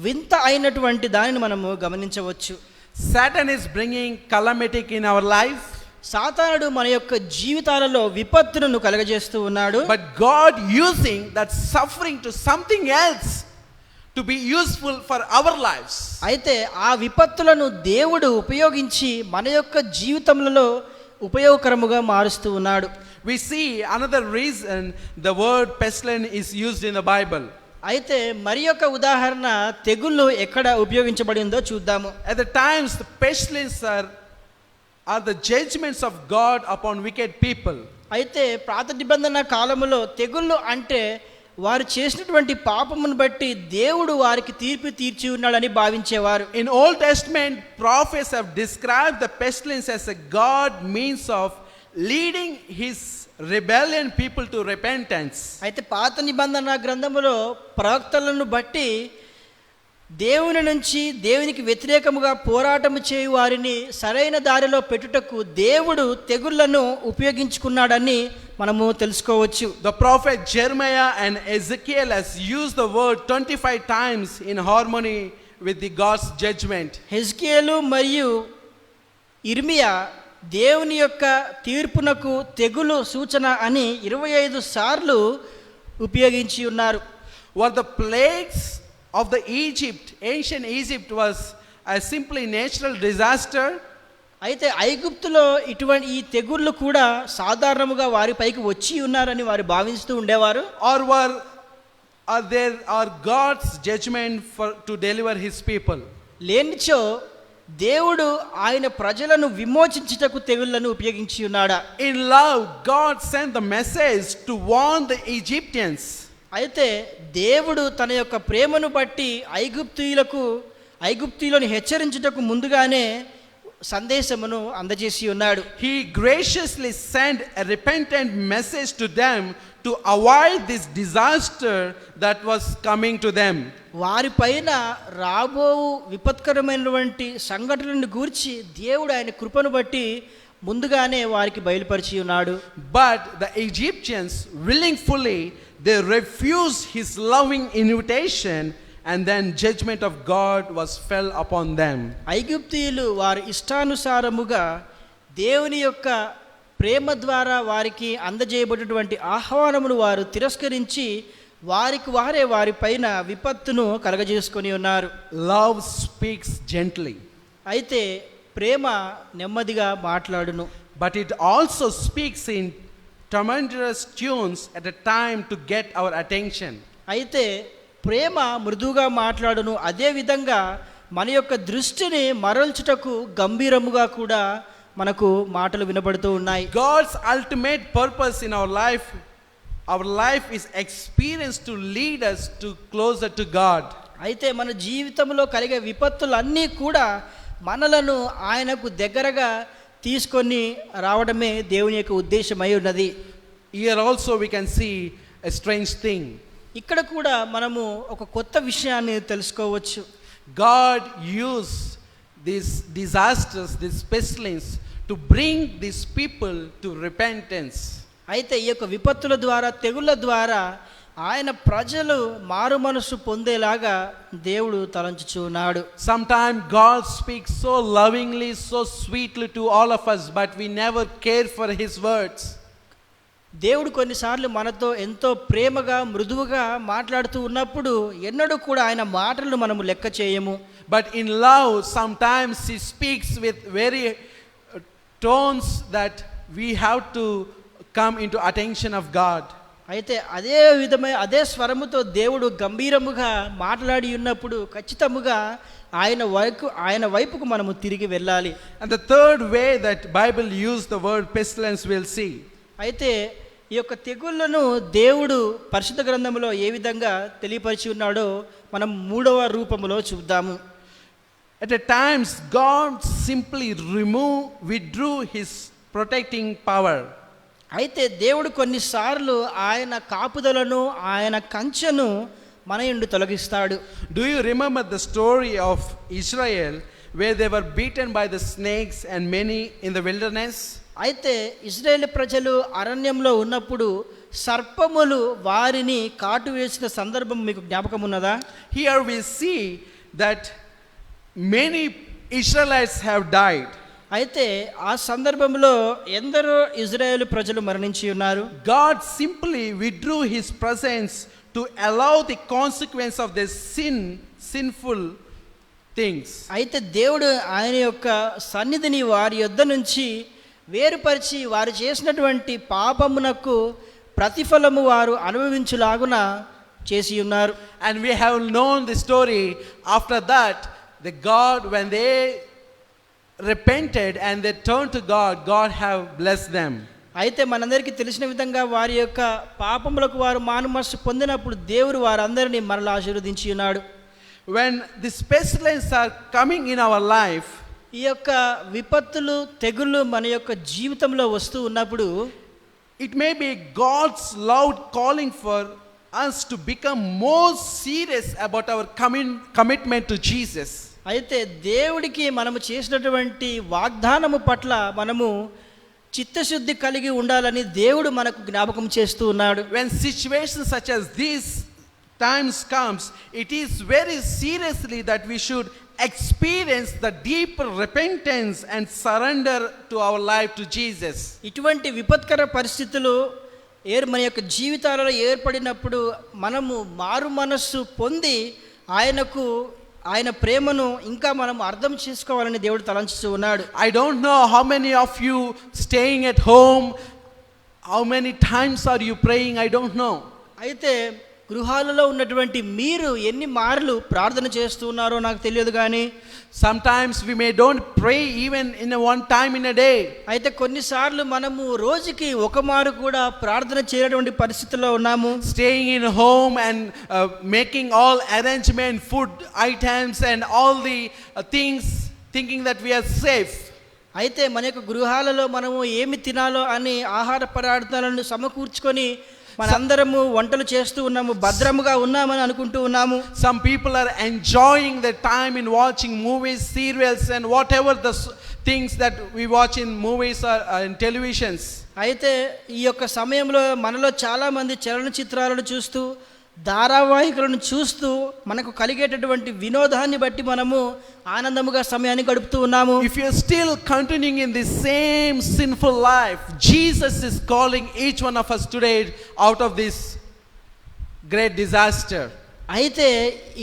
వింత అయినటువంటి దానిని మనము గమనించవచ్చు. Satan is bringing calamity in our life. సాతానుడు మన యొక్క జీవితాలలో విపత్తును కలగజేస్తూ ఉన్నాడు. But God using that suffering to something else to be useful for our lives. అయితే ఆ విపత్తులను దేవుడు ఉపయోగించి మన యొక్క జీవితములలో ఉపయోగకరముగా మారుస్తూ ఉన్నాడు. We see another reason the word pestilence is used in the Bible. అయితే మరి యొక్క ఉదాహరణ తెగుళ్ళు ఎక్కడ ఉపయోగించబడిందో చూద్దాము. At the times the pestilence are the judgments of God upon wicked people. అయితే పాత నిబంధన కాలములో తెగుళ్ళు అంటే వారు చేసినటువంటి పాపమును బట్టి దేవుడు వారికి తీర్పు తీర్చి ఉన్నాడని భావించేవారు. In Old Testament, prophets have described the pestilence as a God means of leading his rebellion people to repentance. అయితే పాత నిబంధన గ్రంథములో ప్రవక్తలను బట్టి దేవుని నుంచి దేవునికి వ్యతిరేకముగా పోరాటము చేయు వారిని సరైన దారిలో పెట్టుటకు దేవుడు తెగుళ్లను ఉపయోగించుకున్నాడని మనము తెలుసుకోవచ్చు. The prophet Jeremiah and Ezekiel has used the word 25 times in harmony with the God's judgment. హెజ్కేలు మరియు ఇర్మియా దేవుని యొక్క తీర్పునకు తెగులు సూచన అని 25 సార్లు ఉపయోగించి ఉన్నారు. Were the plagues of the ancient Egypt was a simply natural disaster? అయితే ఐగుప్తులో ఇటువంటి ఈ తెగుళ్ళు కూడా సాధారణముగా వారి పైకి వచ్చి ఉన్నారని వారు భావిస్తూ ఉండేవారు. Or are God's judgment to deliver his people? లేనిచో దేవుడు ఆయన ప్రజలను విమోచించుటకు తెగుళ్లను ఉపయోగించి ఉన్నాడా? In love, God sent the message to warn the Egyptians. అయితే దేవుడు తన యొక్క ప్రేమను బట్టి ఐగుప్తీయులను హెచ్చరించుటకు ముందుగానే సందేశమును అందజేసి ఉన్నాడు. He graciously sent a repentant message to them to avoid this disaster that was coming to them. వారి పైన రాబో విపత్కరమైనటువంటి సంఘటనలను గూర్చి దేవుడు ఆయన కృపను బట్టి ముందుగానే వారికి బయలుపరిచి ఉన్నాడు. But the Egyptians willingly they refused his loving invitation, and then judgment of God was fell upon them. ఐగుప్తీయులు వారి ఇష్టానుసారముగా దేవుని యొక్క ప్రేమ ద్వారా వారికి అందజేయబడినటువంటి ఆహ్వానమును వారు తిరస్కరించి వారి పైన విపత్తును కలగజేసుకొని ఉన్నారు. Love speaks gently. అయితే ప్రేమ నెమ్మదిగా మాట్లాడును. But it also speaks in tremendous tunes at a time to get our attention. అయితే ప్రేమ మృదువుగా మాట్లాడును. అదే విధంగా మన యొక్క దృష్టిని మరల్చుటకు గంభీరముగా కూడా మనకు మాటలు వినబడుతూ ఉన్నాయి. God's ultimate purpose in our life is experience to lead us to closer to God. అయితే మన జీవితంలో కలిగే విపత్తులన్నీ కూడా మనలను ఆయనకు దగ్గరగా తీసుకొని రావడమే దేవుని యొక్క ఉద్దేశమై ఉన్నది. Here also we can see a strange thing. ఇక్కడ కూడా మనము ఒక కొత్త విషయాన్ని తెలుసుకోవచ్చు. God used these disasters, this pestilence to bring these people to repentance. అయితే ఈ యొక్క విపత్తుల ద్వారా తెగుళ్ళ ద్వారా ఆయన ప్రజలు మారు మనసు పొందేలాగా దేవుడు తలంచుచున్నాడు. Sometimes God speaks so lovingly, so sweetly to all of us, but we never care for his words. దేవుడు కొన్నిసార్లు మనతో ఎంతో ప్రేమగా మృదువుగా మాట్లాడుతూ ఉన్నప్పుడు ఎన్నడూ కూడా ఆయన మాటలను మనము లెక్క చేయము. But in love sometimes he speaks with very tones that we have to come into attention of God. అయితే అదే స్వరముతో దేవుడు గంభీరముగా మాట్లాడి ఉన్నప్పుడు ఖచ్చితముగా ఆయన వైపుకు మనము తిరిగి వెళ్ళాలి. And the third way that Bible used the word pestilence we'll see. అయితే ఈ యొక్క తెగుళ్లను దేవుడు పరిశుద్ధ గ్రంథంలో ఏ విధంగా తెలియపరిచి ఉన్నాడో మనం 3వ రూపములో చూద్దాము. At times God simply withdrew his protecting power. అయితే దేవుడు కొన్నిసార్లు ఆయన కాపుదలను ఆయన కంచెను మన నుండి తొలగిస్తాడు. Do you remember the story of Israel where they were beaten by the snakes and many in the wilderness? అయితే ఇశ్రాయేలు ప్రజలు అరణ్యంలో ఉన్నప్పుడు సర్పములు వారిని కాటు వేసిన సందర్భం మీకు జ్ఞాపకం ఉన్నదా? Here we see that many Israelites have died. అయితే ఆ సందర్భంలో ఎందరో ఇజ్రాయేలు ప్రజలు మరణించి ఉన్నారు. God simply withdrew his presence to allow the consequence of their sinful things. అయితే దేవుడు ఆయన యొక్క సన్నిధిని వారి యొద్ద నుంచి వేరుపరిచి వారు చేసినటువంటి పాపమునకు ప్రతిఫలము వారు అనుభవించులాగున చేసి ఉన్నారు. And we have known the story. After that, the God, when they repented and they turned to God, God have blessed them. అయితే మనందరికీ తెలిసిన విధంగా వారి యొక్క పాపములకు వారు మారుమనస్సు పొందినప్పుడు దేవుడు వారందరినీ మరలా ఆశీర్వదించి ఉన్నాడు. When these pestilence are coming in our life, ఈ యొక్క విపత్తులు తెగుళ్ళు మన యొక్క జీవితంలో వస్తూ ఉన్నప్పుడు it may be God's loud calling for us to become more serious about our commitment to Jesus. అయితే దేవుడికి మనము చేసినటువంటి వాగ్దానము పట్ల మనము చిత్తశుద్ధి కలిగి ఉండాలని దేవుడు మనకు జ్ఞాపకం చేస్తూ ఉన్నాడు. When situations such as these times comes, it is very seriously that we should experience the deep repentance and surrender to our life to Jesus. ఇటువంటి విపత్కర పరిస్థితులు మన యొక్క జీవితాలలో ఏర్పడినప్పుడు మనము మారు మనస్సు పొంది ఆయన ప్రేమను ఇంకా మనం అర్థం చేసుకోవాలని దేవుడు తలంచుతూ ఉన్నాడు. I don't know how many of you staying at home, how many times are you praying, I don't know. అయితే గృహాలలో ఉన్నటువంటి మీరు ఎన్ని మార్లు ప్రార్థన చేస్తూ ఉన్నారో నాకు తెలియదు కానీ sometimes we may don't pray even in one time in a day. అయితే కొన్నిసార్లు మనము రోజుకి ఒక మారు కూడా ప్రార్థన చేయటువంటి పరిస్థితుల్లో ఉన్నాము. Staying in home and making all arrangement, food items and all the things, thinking that we are safe. అయితే మన యొక్క గృహాలలో మనము ఏమి తినాలో అని ఆహార పదార్థాలను సమకూర్చుకొని మనందరము వంటలు చేస్తూ ఉన్నాము, భద్రముగా ఉన్నామని అనుకుంటూ ఉన్నాము. Some people are enjoying their time in watching movies, serials and whatever the things that we watch in movies or in televisions. అయితే ఈ యొక్క సమయంలో మనలో చాలా మంది చలనచిత్రాలను చూస్తూ ధారావాహికలను చూస్తూ మనకు కలిగేటటువంటి వినోదాన్ని బట్టి మనము ఆనందముగా సమయాన్ని గడుపుతూ ఉన్నాము. If you are still continuing in the same sinful life, Jesus is calling each one of us today out of this great disaster. అయితే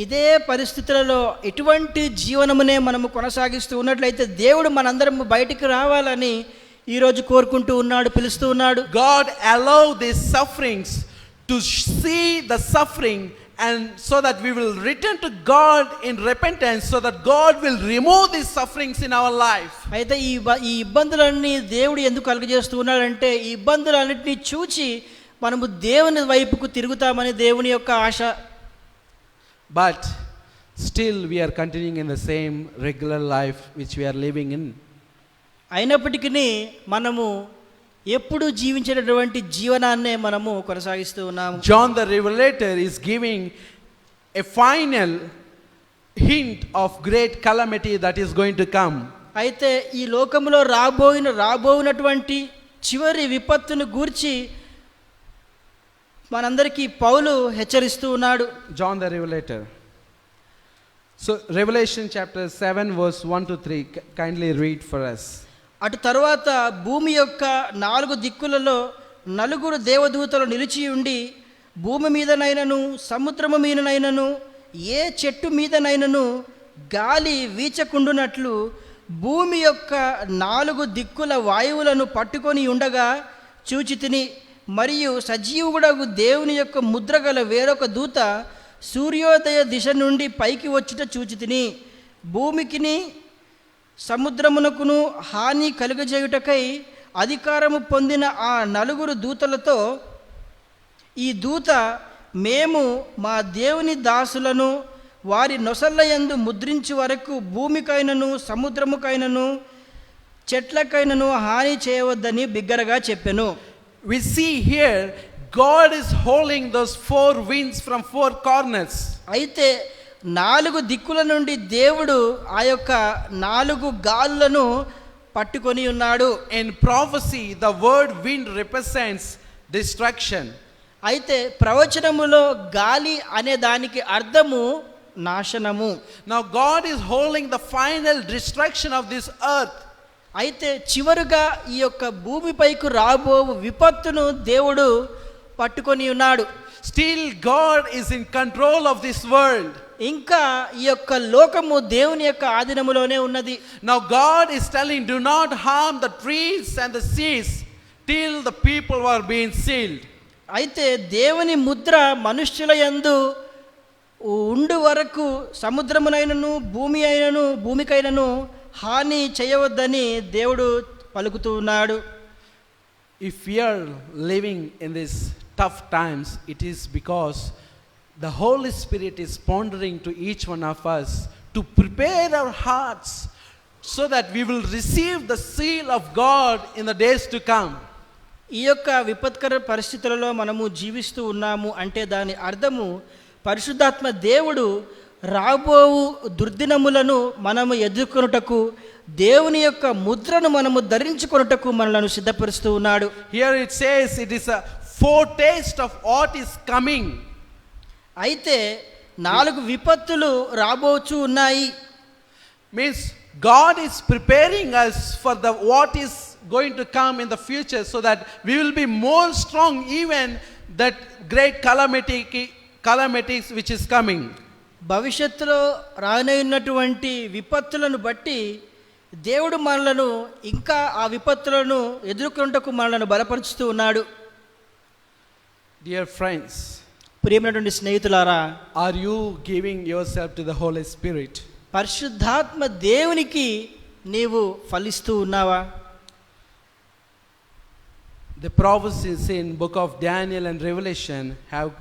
ఇదే పరిస్థితులలో ఎటువంటి జీవనమునే మనము కొనసాగిస్తూ ఉన్నట్లయితే దేవుడు మనందరం బయటికి రావాలని ఈరోజు కోరుకుంటూ ఉన్నాడు, పిలుస్తూ ఉన్నాడు. God allow these sufferings to see the suffering and so that we will return to God in repentance, so that God will remove these sufferings in our life. అయితే ఈ ఇబ్బందులన్నీ దేవుడు ఎందుకు కలుగజేస్తూ ఉన్నాడంటే ఈ ఇబ్బందులన్నింటినీ చూచి మనము దేవుని వైపుకు తిరుగుతామని దేవుని యొక్క ఆశ. But still we are continuing in the same regular life which we are living in. అయినప్పటికీ మనము ఎప్పుడు జీవించేటటువంటి జీవనాన్నే మనము కొనసాగిస్తూ ఉన్నాము. John the Revelator is giving a final hint of great calamity that is going to come. అయితే ఈ లోకంలో రాబోయినటువంటి చివరి విపత్తును గూర్చి మనందరికీ పౌలు హెచ్చరిస్తూ ఉన్నాడు. John the Revelator. So Revelation chapter 7 verse 1 to 3, kindly read for us. అటు తరువాత భూమి యొక్క 4 దిక్కులలో 4 దేవదూతలు నిలిచి ఉండి భూమి మీదనైనను సముద్రము మీదనైనను ఏ చెట్టు మీదనైనను గాలి వీచకుండునట్లు భూమి యొక్క 4 దిక్కుల వాయువులను పట్టుకొని ఉండగా చూచితిని. మరియు సజీవుడగు దేవుని యొక్క ముద్రగల వేరొక దూత సూర్యోదయ దిశ నుండి పైకి వచ్చుట చూచితిని. భూమికిని సముద్రమునకును హాని కలుగజేయుటకై అధికారము పొందిన ఆ 4 దూతలతో ఈ దూత మేము మా దేవుని దాసులను వారి నొసళ్ళయందు ముద్రించు వరకు భూమికైనను సముద్రముకైనను చెట్లకైనను హాని చేయవద్దని బిగ్గరగా చెప్పెను. We see here God is holding those 4 winds from 4 corners. అయితే 4 దిక్కుల నుండి దేవుడు ఆ యొక్క 4 గాలులను పట్టుకొని ఉన్నాడు. In prophecy, the word wind represents destruction. అయితే ప్రవచనములో గాలి అనే దానికి అర్థము నాశనము. Now God is holding the final destruction of this earth. అయితే చివరుగా ఈ యొక్క భూమిపైకి రాబో విపత్తును దేవుడు పట్టుకొని ఉన్నాడు. Still God is in control of this world. ఇంకా ఈ యొక్క లోకము దేవుని యొక్క ఆధీనములోనే ఉన్నది. Now God is telling, do not harm the trees and the seas till the people are being sealed. అయితే దేవుని ముద్ర మనుష్యుల యందు ఉండు వరకు సముద్రమునైనను భూమికైనను హాని చేయవద్దని దేవుడు పలుకుతూ ఉన్నాడు. If we are living in these tough times, it is because the Holy Spirit is pondering to each one of us to prepare our hearts so that we will receive the seal of God in the days to come. ఈ యొక్క విపత్కర పరిస్థితులలో మనము జీవిస్తూ ఉన్నాము అంటే దాని అర్థము పరిశుద్ధాత్మ దేవుడు రాబోవు దుర్దినములను మనము ఎదుర్కొనుటకు దేవుని యొక్క ముద్రను మనము ధరించుకొనుటకు మనలను సిద్ధపరుస్తూ ఉన్నాడు. Here it says it is a foretaste of what is coming. అయితే 4 విపత్తులు రాబోచు ఉన్నాయి. Means God is preparing us for the what is going to come in the future so that we will be more strong even that great calamities which is coming. భవిష్యత్తులో రానున్నటువంటి విపత్తులను బట్టి దేవుడు మనలను ఇంకా ఆ విపత్తులను ఎదుర్కొనుటకు మనలను బలపరుచుతూ ఉన్నాడు. Dear friends, ప్రియమైనటువంటి స్నేహితులారా, are you giving yourself to the Holy Spirit? పరిశుద్ధాత్మ దేవునికి నీవు ఫలిస్తూ ఉన్నావా? The prophecies in book of Daniel and Revelation have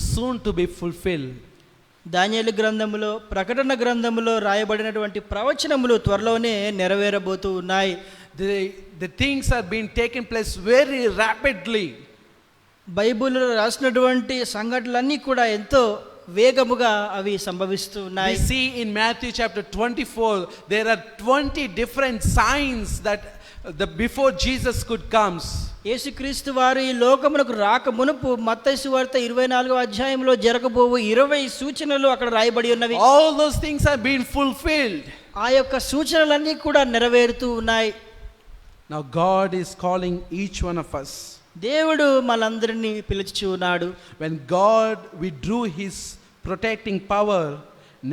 soon to be fulfilled. దానియేలు గ్రంథములో ప్రకటన గ్రంథములో రాయబడినటువంటి ప్రవచనములు త్వరలోనే నెరవేరబోతూ ఉన్నాయి. The things are being taken place very rapidly. బైబిల్లో రాసినటువంటి సంఘటనలన్నీ కూడా ఎంతో వేగముగా అవి సంభవిస్తూ ఉన్నాయి. We see in Matthew chapter 24 there are 20 different signs that before Jesus could comes. యేసుక్రీస్తు వారు ఈ లోకమునకు రాక మునుపు మత్తయి సువార్త 24వ అధ్యాయంలో జరగబోవు 20 సూచనలు అక్కడ రాయబడి ఉన్నవి. All those things are being fulfilled. ఆ యొక్క సూచనలన్నీ కూడా నెరవేరుతూ ఉన్నాయి. Now God is calling each one of us. దేవుడు మనందరినీ పిలుచుచూ ఉన్నాడు. When God withdrew his protecting power,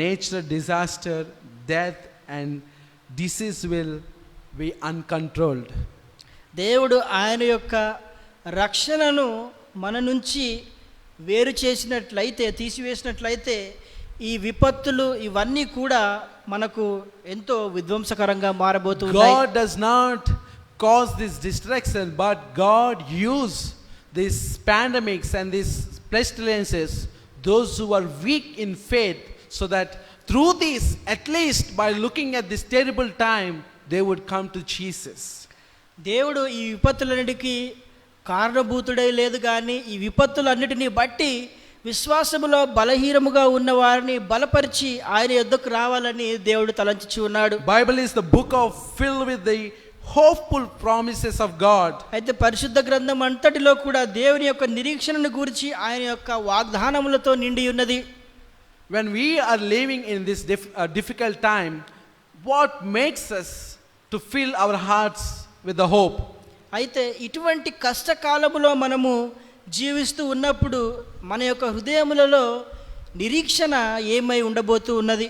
natural disaster, death and disease will be uncontrolled. దేవుడు ఆయన యొక్క రక్షణను మన నుంచి వేరు చేసినట్లయితే, తీసివేసినట్లయితే ఈ విపత్తులు ఇవన్నీ కూడా మనకు ఎంతో విధ్వంసకరంగా మారబోతున్నాయి. God does not cause this destruction, but God used these pandemics and these pestilences, those who are weak in faith, so that through this, at least by looking at this terrible time, they would come to Jesus. దేవుడు ఈ విపత్తులన్నిటికీ కారణభూతుడై లేదు కానీ ఈ విపత్తులన్నిటినీ బట్టి విశ్వాసములో బలహీనముగా ఉన్న వారిని బలపరిచి ఆయన యొద్దకు రావాలని దేవుడు తలంచుచూ ఉన్నాడు. Bible is the book of filled with the hopeful promises of God. అయితే పరిశుద్ధ గ్రంథం అంతటిలో కూడా దేవుని యొక్క నిరీక్షణను గురించి ఆయన యొక్క వాగ్దానములతో నిండి ఉన్నది. When we are living in this difficult time, what makes us to fill our hearts with the hope? అయితే ఇటువంటి కష్టకాలములో మనము జీవిస్తూ ఉన్నప్పుడు మన యొక్క హృదయములలో నిరీక్షణ ఏమై ఉండబోతూ ఉన్నది?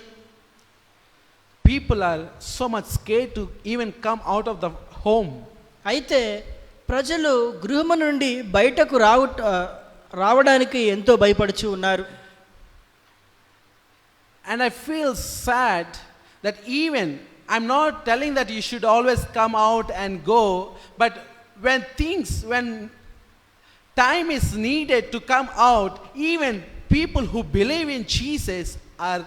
People are so much scared to even come out of the home. అయితే ప్రజలు గృహము నుండి బయటకు రావడానికి ఎంతో భయపడుచు ఉన్నారు. And I feel sad that even I'm not telling that you should always come out and go, but when time is needed to come out, even people who believe in Jesus are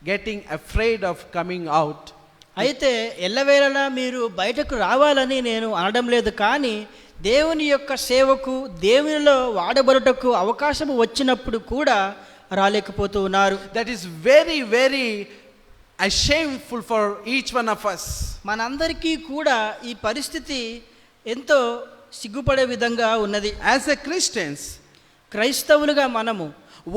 getting afraid of coming out. అయితే ఎల్లవేళలా మీరు బయటకు రావాలని నేను అనడం లేదు, కానీ దేవుని యొక్క సేవకు దేవునిలో వాడబడుటకు అవకాశం వచ్చినప్పుడు కూడా రాలేకపోతూ ఉన్నారు. That is very, very shameful for each one of us. మనందరికీ కూడా ఈ పరిస్థితి ఎంతో సిగ్గుపడే విధంగా ఉన్నది. As a Christians, క్రైస్తవులుగా మనము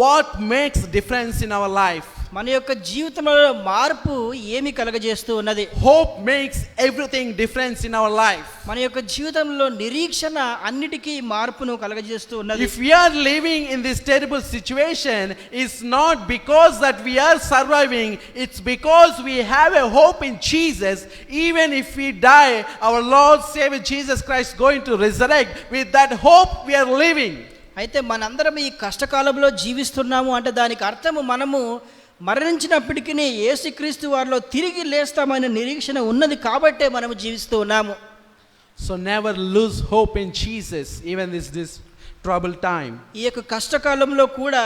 what makes difference in our life? మన యొక్క జీవితంలో మార్పు ఏమి కలగజేస్తూ ఉన్నది? Hope makes everything difference in our life. మన యొక్క జీవితంలో నిరీక్షణ అన్నిటికీ మార్పును కలగజేస్తూ ఉన్నది. If we are living in this terrible situation, it's not because that we are surviving, it's because we have a hope in Jesus. Even if we die, our Lord Savior Jesus Christ going to resurrect. With that hope we are living. అయితే మనందరం ఈ కష్టకాలంలో జీవిస్తున్నాము అంటే దానికి అర్థము మనము మరణించినప్పటికీ యేసుక్రీస్తు వారిలో తిరిగి లేస్తామనే నిరీక్షణ ఉన్నది కాబట్టే మనము జీవిస్తూ ఉన్నాము. So never lose hope in Jesus even this troubled time. ఈ యొక్క కష్టకాలంలో కూడా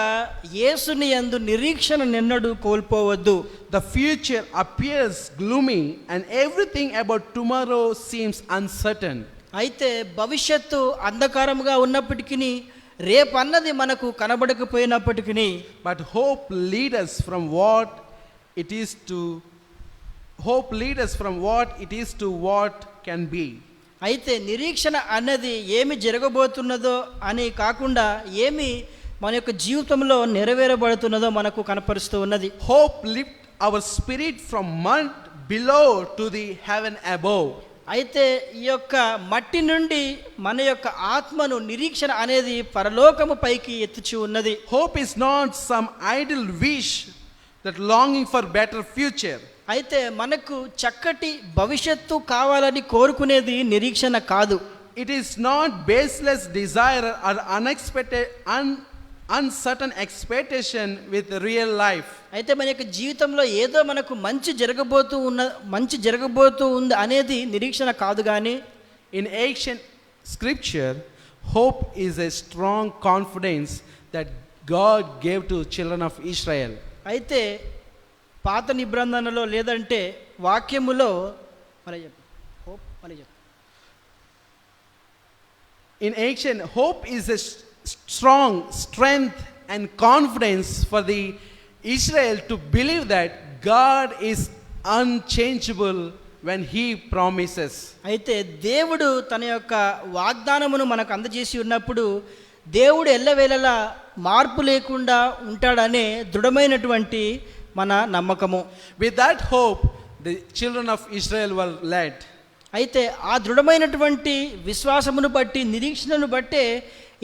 యేసుని యందు నిరీక్షణ నిన్నడు కోల్పోవద్దు. The future appears gloomy and everything about tomorrow seems uncertain. అయితే భవిష్యత్తు అంధకారముగా ఉన్నప్పటికీ రేపన్నది మనకు కనబడకపోయినప్పటికీ But hope leads us from what it is to what can be. అయితే నిరీక్షణ అన్నది ఏమి జరగబోతున్నదో అని కాకుండా ఏమి మన యొక్క జీవితంలో నెరవేరబడుతున్నదో మనకు కనపరుస్తూ ఉన్నది. Hope lift our spirit from mud below to the heaven above. అయితే ఈ యొక్క మట్టి నుండి మన యొక్క ఆత్మను నిరీక్షణ అనేది పరలోకము పైకి ఎత్తుచూ ఉన్నది. Hope is not some idle wish that longing for better future. అయితే మనకు చక్కటి భవిష్యత్తు కావాలని కోరుకునేది నిరీక్షణ కాదు. It is not baseless desire or uncertain expectation with real life. అయితే మన యొక్క జీవితంలో ఏదో మనకు మంచి జరగబోతూ ఉంది అనేది నిరీక్షణ కాదు కానీ In ancient scripture, hope is a strong confidence that God gave to children of Israel. అయితే పాత నిబంధనలో లేదంటే వాక్యములో In ancient, hope is a strong strength and confidence for the Israel to believe that God is unchangeable when he promises. అయితే దేవుడు తన యొక్క వాగ్దానమును మనకు అందజేసి ఉన్నప్పుడు దేవుడు ఎల్లవేళలా మార్పు లేకుండా ఉంటాడనే దృఢమైనటువంటి మన నమ్మకము. With that hope, the children of Israel were led. అయితే ఆ దృఢమైనటువంటి విశ్వాసమును బట్టి నిరీక్షణను బట్టే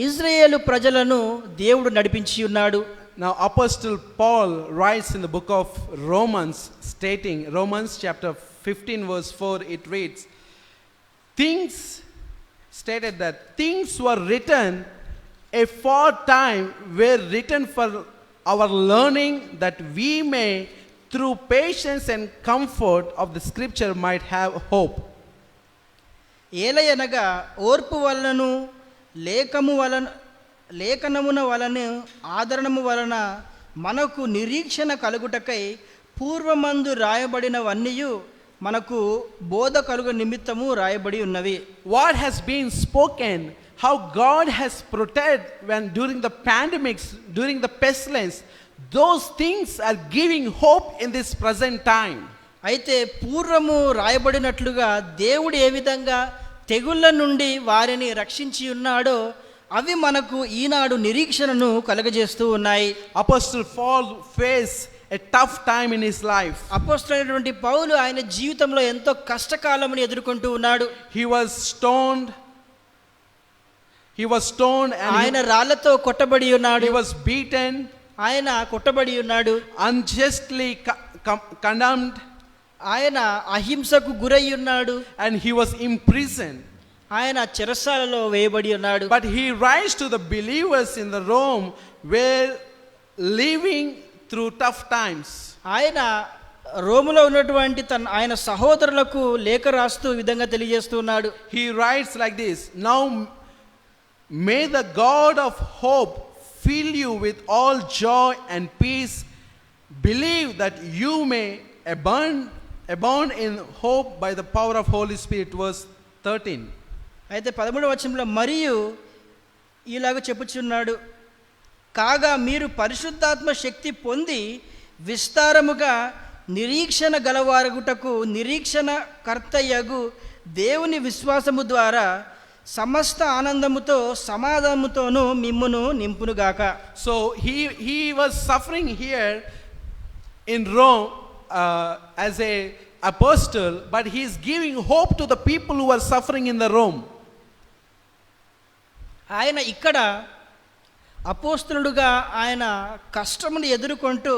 ఇజ్రాయేలు ప్రజలను దేవుడు నడిపించి ఉన్నాడు. Now Apostle Paul writes in the book of Romans stating, Romans chapter 15 verse 4, it reads, things were written aforetime were written for our learning, that we may through patience and comfort of the scripture might have hope. ఏలయనగా ఓర్పు వలనను లేఖనమున వలన ఆదరణము వలన మనకు నిరీక్షణ కలుగుటకై పూర్వమందు రాయబడినవన్నీయు మనకు బోధ కలుగు నిమిత్తము రాయబడి ఉన్నవి. What has been spoken, how God has protected when during the pandemics, during the pestilence, those things are giving hope in this present time. అయితే పూర్వము రాయబడినట్లుగా దేవుడు ఏ విధంగా తెగుళ్ళ నుండి వారిని రక్షించి ఉన్నాడో అవి మనకు ఈనాడు నిరీక్షణను కలుగజేస్తూ ఉన్నాయి. Apostle Paul faced a tough time in his life. అపోస్తలుడైనటువంటి పౌలు ఆయన జీవితంలో ఎంతో కష్టకాలమును ఎదుర్కొంటూ ఉన్నాడు. He was stoned and ఆయన రాళ్లతో కొట్టబడి ఉన్నాడు. he was beaten, ఆయన కొట్టబడి ఉన్నాడు. unjustly condemned, ఆయన అహింసకు గురై ఉన్నాడు. and he was imprisoned. ఆయన చెరసాలలో వేయబడి ఉన్నాడు. But he writes to the believers in the Rome were living through tough times. ఆయన రోములో ఉన్నటువంటి ఆయన సహోదరులకు లేఖ రాస్తూ విధంగా తెలియజేస్తున్నాడు. He writes like this, now may the God of hope fill you with all joy and peace, believe that you may abound in hope by the power of Holy Spirit. Verse 13. అయితే 13వ వచనంలో మరియు ఇలాగ చెప్పుచున్నాడు, కాగా మీరు పరిశుద్ధాత్మ శక్తి పొంది విస్తారముగా నిరీక్షణ గలవారుగుటకు నిరీక్షణ కర్తయ్యగు దేవుని విశ్వాసము ద్వారా సమస్త ఆనందముతో సమాధానముతోను మిమ్మును నింపునుగాక. So he was suffering here in Rome as a apostle, but he is giving hope to the people who are suffering in the Rome. ఆయన ఇక్కడ అపోస్తలుడుగా ఆయన కష్టమును ఎదుర్కొంటూ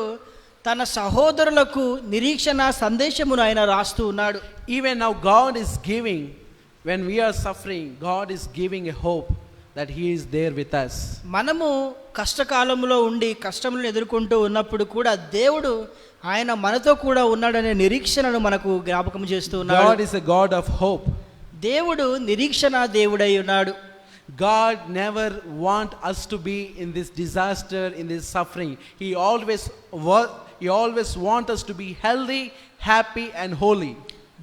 తన సహోదరులకు నిరీక్షణ సందేశమును ఆయన రాస్తూ ఉన్నాడు. Even now God is giving, when we are suffering, God is giving a hope that he is there with us. మనము కష్టకాలంలో ఉండి కష్టములను ఎదుర్కొంటూ ఉన్నప్పుడు కూడా దేవుడు ఆయన మనతో కూడా ఉన్నాడనే నిరీక్షణను మనకు జ్ఞాపకం చేస్తూ ఉన్నాడు. God is a God of hope. దేవుడు నిరీక్షణ దేవుడై ఉన్నాడు. God never want us to be in this disaster, in this suffering. He always want us to be healthy, happy and holy.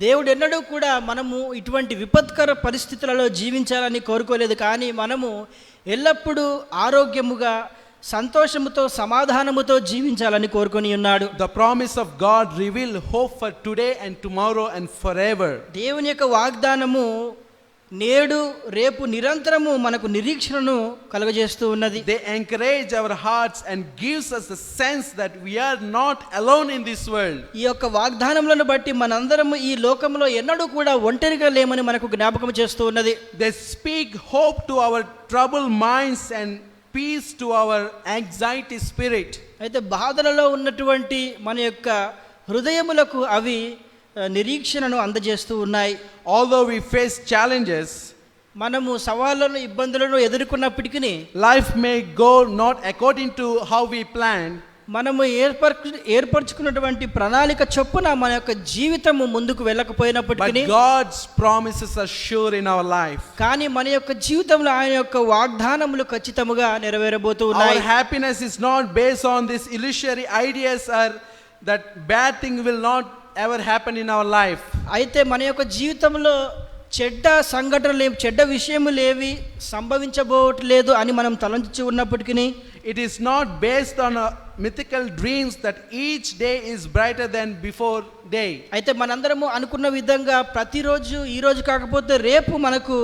దేవుడు ఎన్నడూ కూడా మనము ఇటువంటి విపత్కర పరిస్థితులలో జీవించాలని కోరుకోలేదు, కానీ మనము ఎల్లప్పుడూ ఆరోగ్యముగా సంతోషముతో సమాధానముతో జీవించాలని కోరుకొని ఉన్నాడు. The promise of God reveal hope for today and tomorrow and forever. దేవుని యొక్క వాగ్దానము నేడు రేపు నిరంతరము మనకు నిరీక్షణను కలుగజేస్తూ ఉన్నది. They encourage our hearts and gives us a sense that we are not alone in this world. ఈ యొక్క వాగ్దానములను బట్టి మనందరము ఈ లోకంలో ఎన్నడూ కూడా ఒంటరిగా లేమని మనకు జ్ఞాపకం చేస్తూ ఉన్నది. They speak hope to our troubled minds and peace to our anxiety spirit. అయితే బాధలలో ఉన్నటువంటి మన యొక్క హృదయములకు అవి నిరీక్షణను అందజేస్తూ ఉన్నాయి. Although we face challenges, మనము సవాళ్ళను ఇబ్బందులను ఎదుర్కొన్నప్పటికీ life may go not according to how we planned. మనము ఏర్పరచుకున్నటువంటి ప్రణాళిక చొప్పున మన యొక్క జీవితము ముందుకు వెళ్ళకపోయినప్పటికీ But God's promises are sure in our life. కానీ మన యొక్క జీవితంలో ఆయన యొక్క వాగ్దానములు ఖచ్చితముగా నెరవేరబోతూ ఉన్నాయి. Our happiness is not based on these illusory ideas or that bad thing will not ever happen in our life. అయితే మన యొక్క జీవితంలో చెడ్డ సంఘటనలు చెడ్డ విషయములు ఏవి సంభవించబోట్లేదు అని మనం తలంచి ఉన్నప్పటికీ It is not based on mythical dreams that each day is brighter than before day. అయితే మనందరము అనుకున్న విధంగా ప్రతిరోజు ఈ రోజు కాకపోతే రేపు మనకు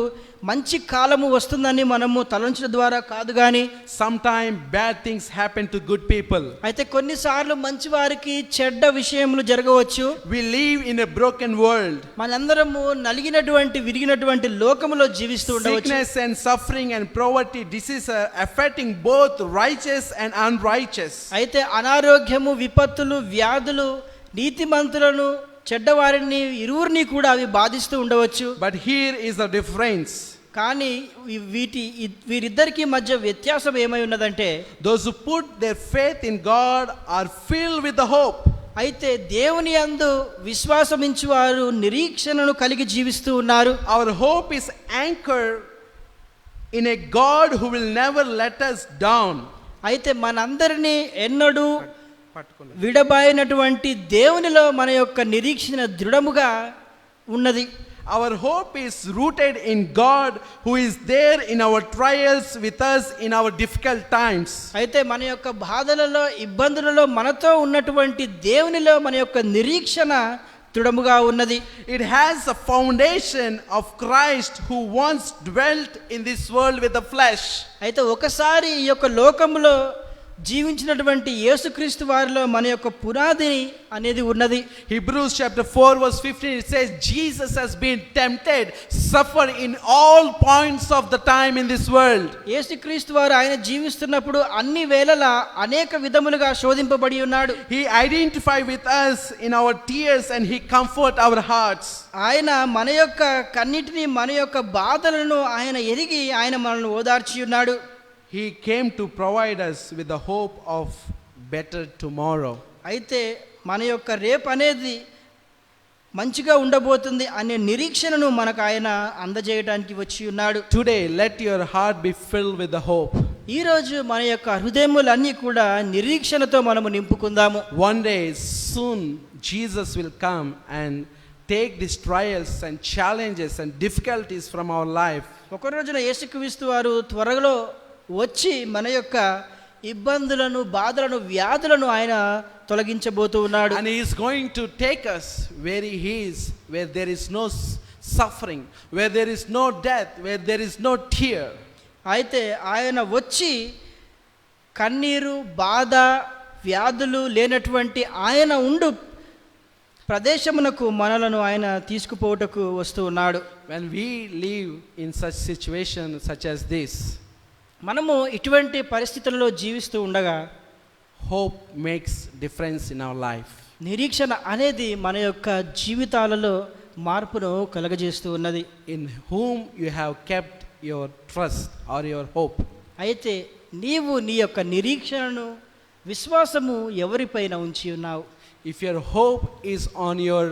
మంచి కాలము వస్తుందని మనము తలంచడం ద్వారా కాదు, కానీ Sometimes bad things happen to good people. అయితే కొన్నిసార్లు మంచి వారికి చెడ్డ విషయములు జరగవచ్చు. We live in a broken world. మనందరము నలిగినటువంటి విరిగినటువంటి లోకములో జీవిస్తూ ఉండవచ్చు. Sickness and suffering and poverty, disease are affecting both righteous and unrighteous. అయితే అనారోగ్యము, విపత్తులు, వ్యాధులు నీతిమంతులను చెడ్డవారిని ఇరువురిని కూడా అవి బాధిస్తూ ఉండవచ్చు. But here is the difference. కానీ వీరిద్దరికి మధ్య వ్యత్యాసం ఏమై ఉన్నదంటే Those who put their faith in God are filled with the hope. అయితే దేవుని యందు విశ్వాసమించు వారు నిరీక్షణను కలిగి జీవిస్తూ ఉన్నారు. Our hope is anchored in a God who will never let us down. అయితే మనందరినీ ఎన్నడూ విడబాయినటువంటి దేవునిలో మన యొక్క నిరీక్షణ దృఢముగా ఉన్నది. Our hope is rooted in God who is there in our trials with us in our difficult times. అయితే మన యొక్క బాధలలో ఇబ్బందులలో మనతో ఉన్నటువంటి దేవునిలో మన యొక్క నిరీక్షణ దృఢముగా ఉన్నది. It has a foundation of Christ who once dwelt in this world with the flesh. అయితే ఒకసారి ఈ యొక్క లోకములో జీవించినటువంటి యేసుక్రీస్తు వారిలో మన యొక్క పునాది అనేది ఉన్నది. Hebrews chapter 4 verse 15, it says Jesus has been tempted, suffered in all points of the time in this world. యేసుక్రీస్తు వారు ఆయన జీవిస్తున్నప్పుడు అన్ని వేళలా అనేక విధములుగా శోధింపబడి ఉన్నాడు. He identified with us in our tears and he comfort our hearts. ఆయన మన యొక్క కన్నిటిని మన యొక్క బాధలను ఆయన ఎరిగి ఆయన మనల్ని ఓదార్చి ఉన్నాడు. He came to provide us with the hope of better tomorrow. అయితే మన యొక్క రేపు అనేది మంచిగా ఉండబోతుంది అనే నిరీక్షణను మనకు ఆయన అందజేయడానికి వచ్చి ఉన్నాడు. Today let your heart be filled with the hope. ఈ రోజు మన యొక్క హృదయములన్నీ కూడా నిరీక్షణతో మనము నింపుకుందాము. One day soon Jesus will come and take these trials and challenges and difficulties from our life. ఒక రోజున యేసుక్రీస్తు వారు త్వరలో వచ్చి మన యొక్క ఇబ్బందులను, బాధలను, వ్యాధులను ఆయన తొలగించబోతూ ఉన్నాడు. And he is going to take us where he is, where there is no suffering, where there is no death, where there is no tear. అయితే ఆయన వచ్చి కన్నీరు, బాధ, వ్యాధులు లేనటువంటి ఆయన ఉండు ప్రదేశమునకు మనలను ఆయన తీసుకుపోవుటకు వస్తూ ఉన్నాడు. When we live in such situation such as this, మనము ఇటువంటి పరిస్థితులలో జీవిస్తూ ఉండగా hope makes difference in our life. నిరీక్షణ అనేది మన యొక్క జీవితాలలో మార్పును కలుగజేస్తూ ఉన్నది. In whom you have kept your trust or your hope. అయితే నీవు నీ యొక్క నిరీక్షణను విశ్వాసము ఎవరిపైన ఉంచి ఉన్నావు? If your hope is on your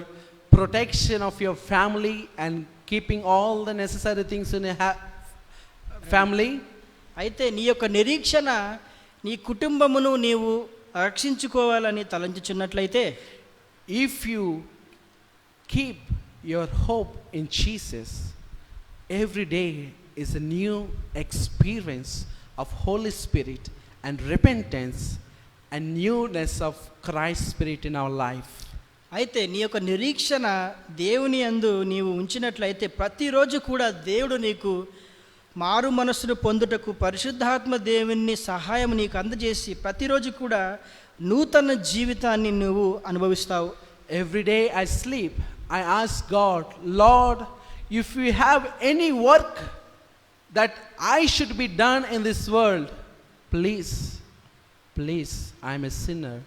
protection of your family and keeping all the necessary things in your family, అయితే నీ యొక్క నిరీక్షణ నీ కుటుంబమును నీవు రక్షించుకోవాలని తలంచుచున్నట్లయితే, if you keep your hope in Jesus, every day is a new experience of Holy Spirit and repentance and newness of Christ's Spirit in our life. అయితే నీ యొక్క నిరీక్షణ దేవుని యందు నీవు ఉంచినట్లయితే ప్రతిరోజు కూడా దేవుడు నీకు మారు మనస్సును పొందుటకు పరిశుద్ధాత్మ దేవుని సహాయం నీకు అందజేసి ప్రతిరోజు కూడా నూతన జీవితాన్ని నువ్వు అనుభవిస్తావు. Every day I sleep, I ask God, Lord, if you have any work that I should be done in this world, please, I am a sinner.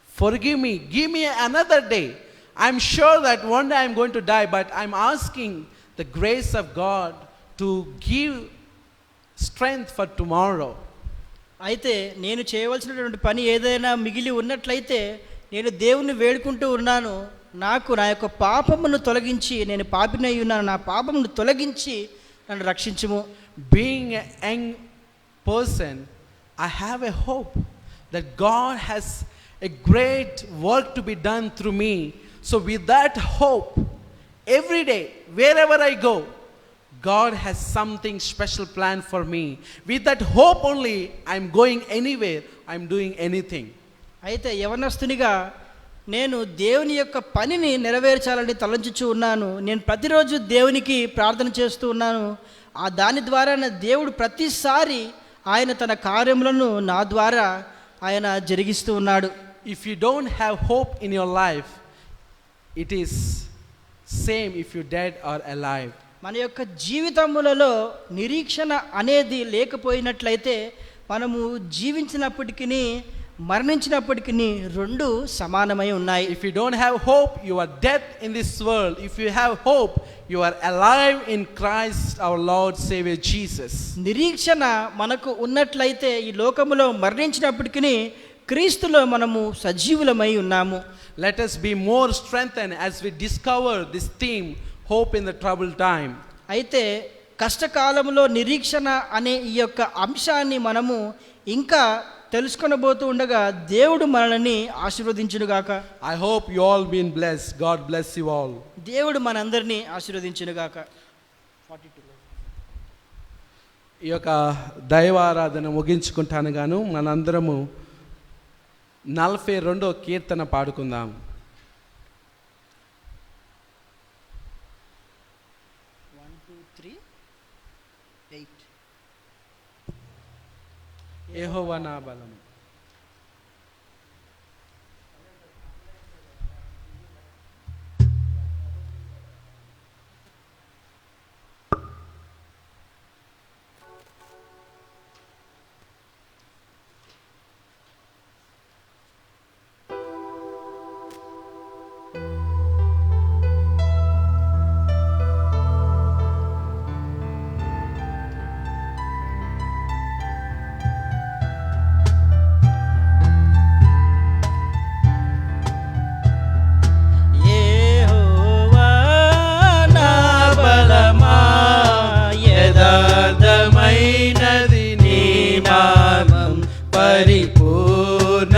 Forgive me, give me another day. I'm sure that one day I'm going to die, but I'm asking the grace of God to give strength for tomorrow. అయితే నేను చేయవలసినటువంటి పని ఏదైనా మిగిలి ఉన్నట్లయితే నేను దేవుణ్ణి వేడుకుంటూ ఉన్నాను, నాకు నా యొక్క పాపమును తొలగించి, నేను పాపినై ఉన్నాను, నా పాపమును తొలగించి నన్ను రక్షించుము. Being a young person, I have a hope that God has a great work to be done through me. So with that hope, every day, wherever I go, God has something special planned for me. With that hope only, I'm going anywhere, I'm doing anything. అయితే యవనస్తునిగా నేను దేవుని యొక్క పనిని నెరవేర్చాలని తలంచుచూ ఉన్నాను. నేను ప్రతిరోజు దేవునికి ప్రార్థన చేస్తూ ఉన్నాను. ఆ దాని ద్వారా దేవుడు ప్రతిసారి ఆయన తన కార్యములను నా ద్వారా ఆయన జరిగిస్తూ ఉన్నాడు. If you don't have hope in your life, it is same if you dead or alive. మన యొక్క జీవితములలో నిరీక్షణ అనేది లేకపోయినట్లయితే మనము జీవించినప్పటికీ మరణించినప్పటికీ రెండు సమానమై ఉన్నాయి. If you don't have hope, you are dead in this world. If you have hope, you are alive in Christ our Lord Savior Jesus. నిరీక్షణ మనకు ఉన్నట్లయితే ఈ లోకములో మరణించినప్పటికీ క్రీస్తులో మనము సజీవులమై ఉన్నాము. Let us be more strengthened as we discover this theme, hope in the troubled time. అయితే కష్టకాలంలో నిరీక్షణ అనే ఈ యొక్క అంశాన్ని మనము ఇంకా తెలుసుకొనబోతూ ఉండగా దేవుడు మనల్ని ఆశీర్వదించునుగాక. I hope you all been blessed. God bless you all. దేవుడు మనందరినీ ఆశీర్వదించునుగాక. ఈ యొక్క దైవారాధన ముగించుకుంటాను గాను మనందరము 42వ కీర్తన పాడుకుందాం. యెహోవా నా బలము.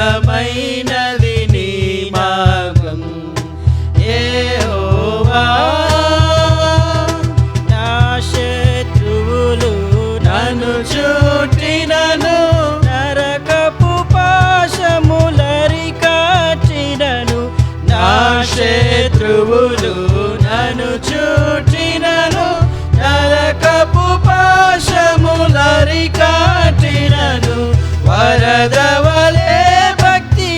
పరిపూర్ణమైనది నీ మార్గం యెహోవా. నా శత్రువులు నన్ను చుట్టినను, నరకపు పాశములరికాచినను. నా శత్రువులు నన్ను చుట్టినను, నరకపు పాశములరికాచినను. వరదవలే భక్తి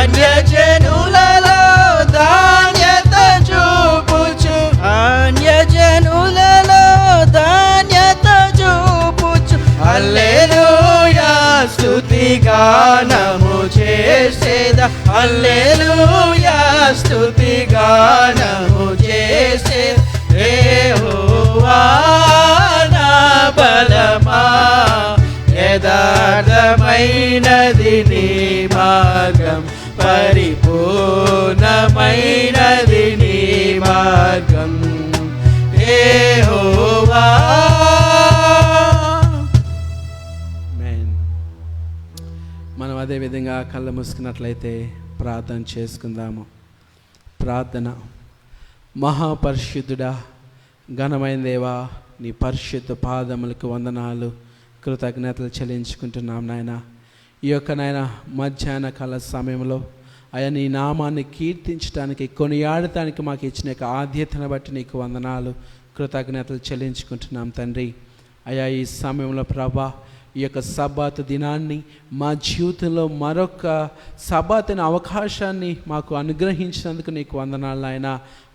అన్యజనులలో ధాన్యత చూపుచు అన్యజనులలో ధాన్యత చూపుచు హల్లెలూయా స్తుతి గానము చేసేదా హల్లెలూయా స్తుతి గానము చేసే యెహోవా నా బలమా యథార్థమైనది నీ మార్గం పరిపూర్ణమైనది నీ మార్గం యెహోవా. మనం అదే విధంగా కళ్ళు మూసుకున్నట్లయితే ప్రార్థన చేసుకుందాము. ప్రార్థన. మహాపరిశుద్ధుడా, ఘనమైన దేవా, నీ పరిశుద్ధ పాదములకు వందనాలు, కృతజ్ఞతలు చెల్లించుకుంటున్నాం నాయన. ఈ యొక్క నాయన మధ్యాహ్న కాల సమయంలో అయా నీ నామాన్ని కీర్తించడానికి, కొనియాడటానికి మాకు ఇచ్చిన యొక్క ఆద్యతను బట్టి నీకు వందనాలు, కృతజ్ఞతలు చెల్లించుకుంటున్నాం తండ్రి. అయా ఈ సమయంలో ప్రభా, ఈ యొక్క సబ్బాతు దినాన్ని మా జీవితంలో మరొక సబ్బాతుని అవకాశాన్ని మాకు అనుగ్రహించినందుకు నీకు వందనాలు నాయన.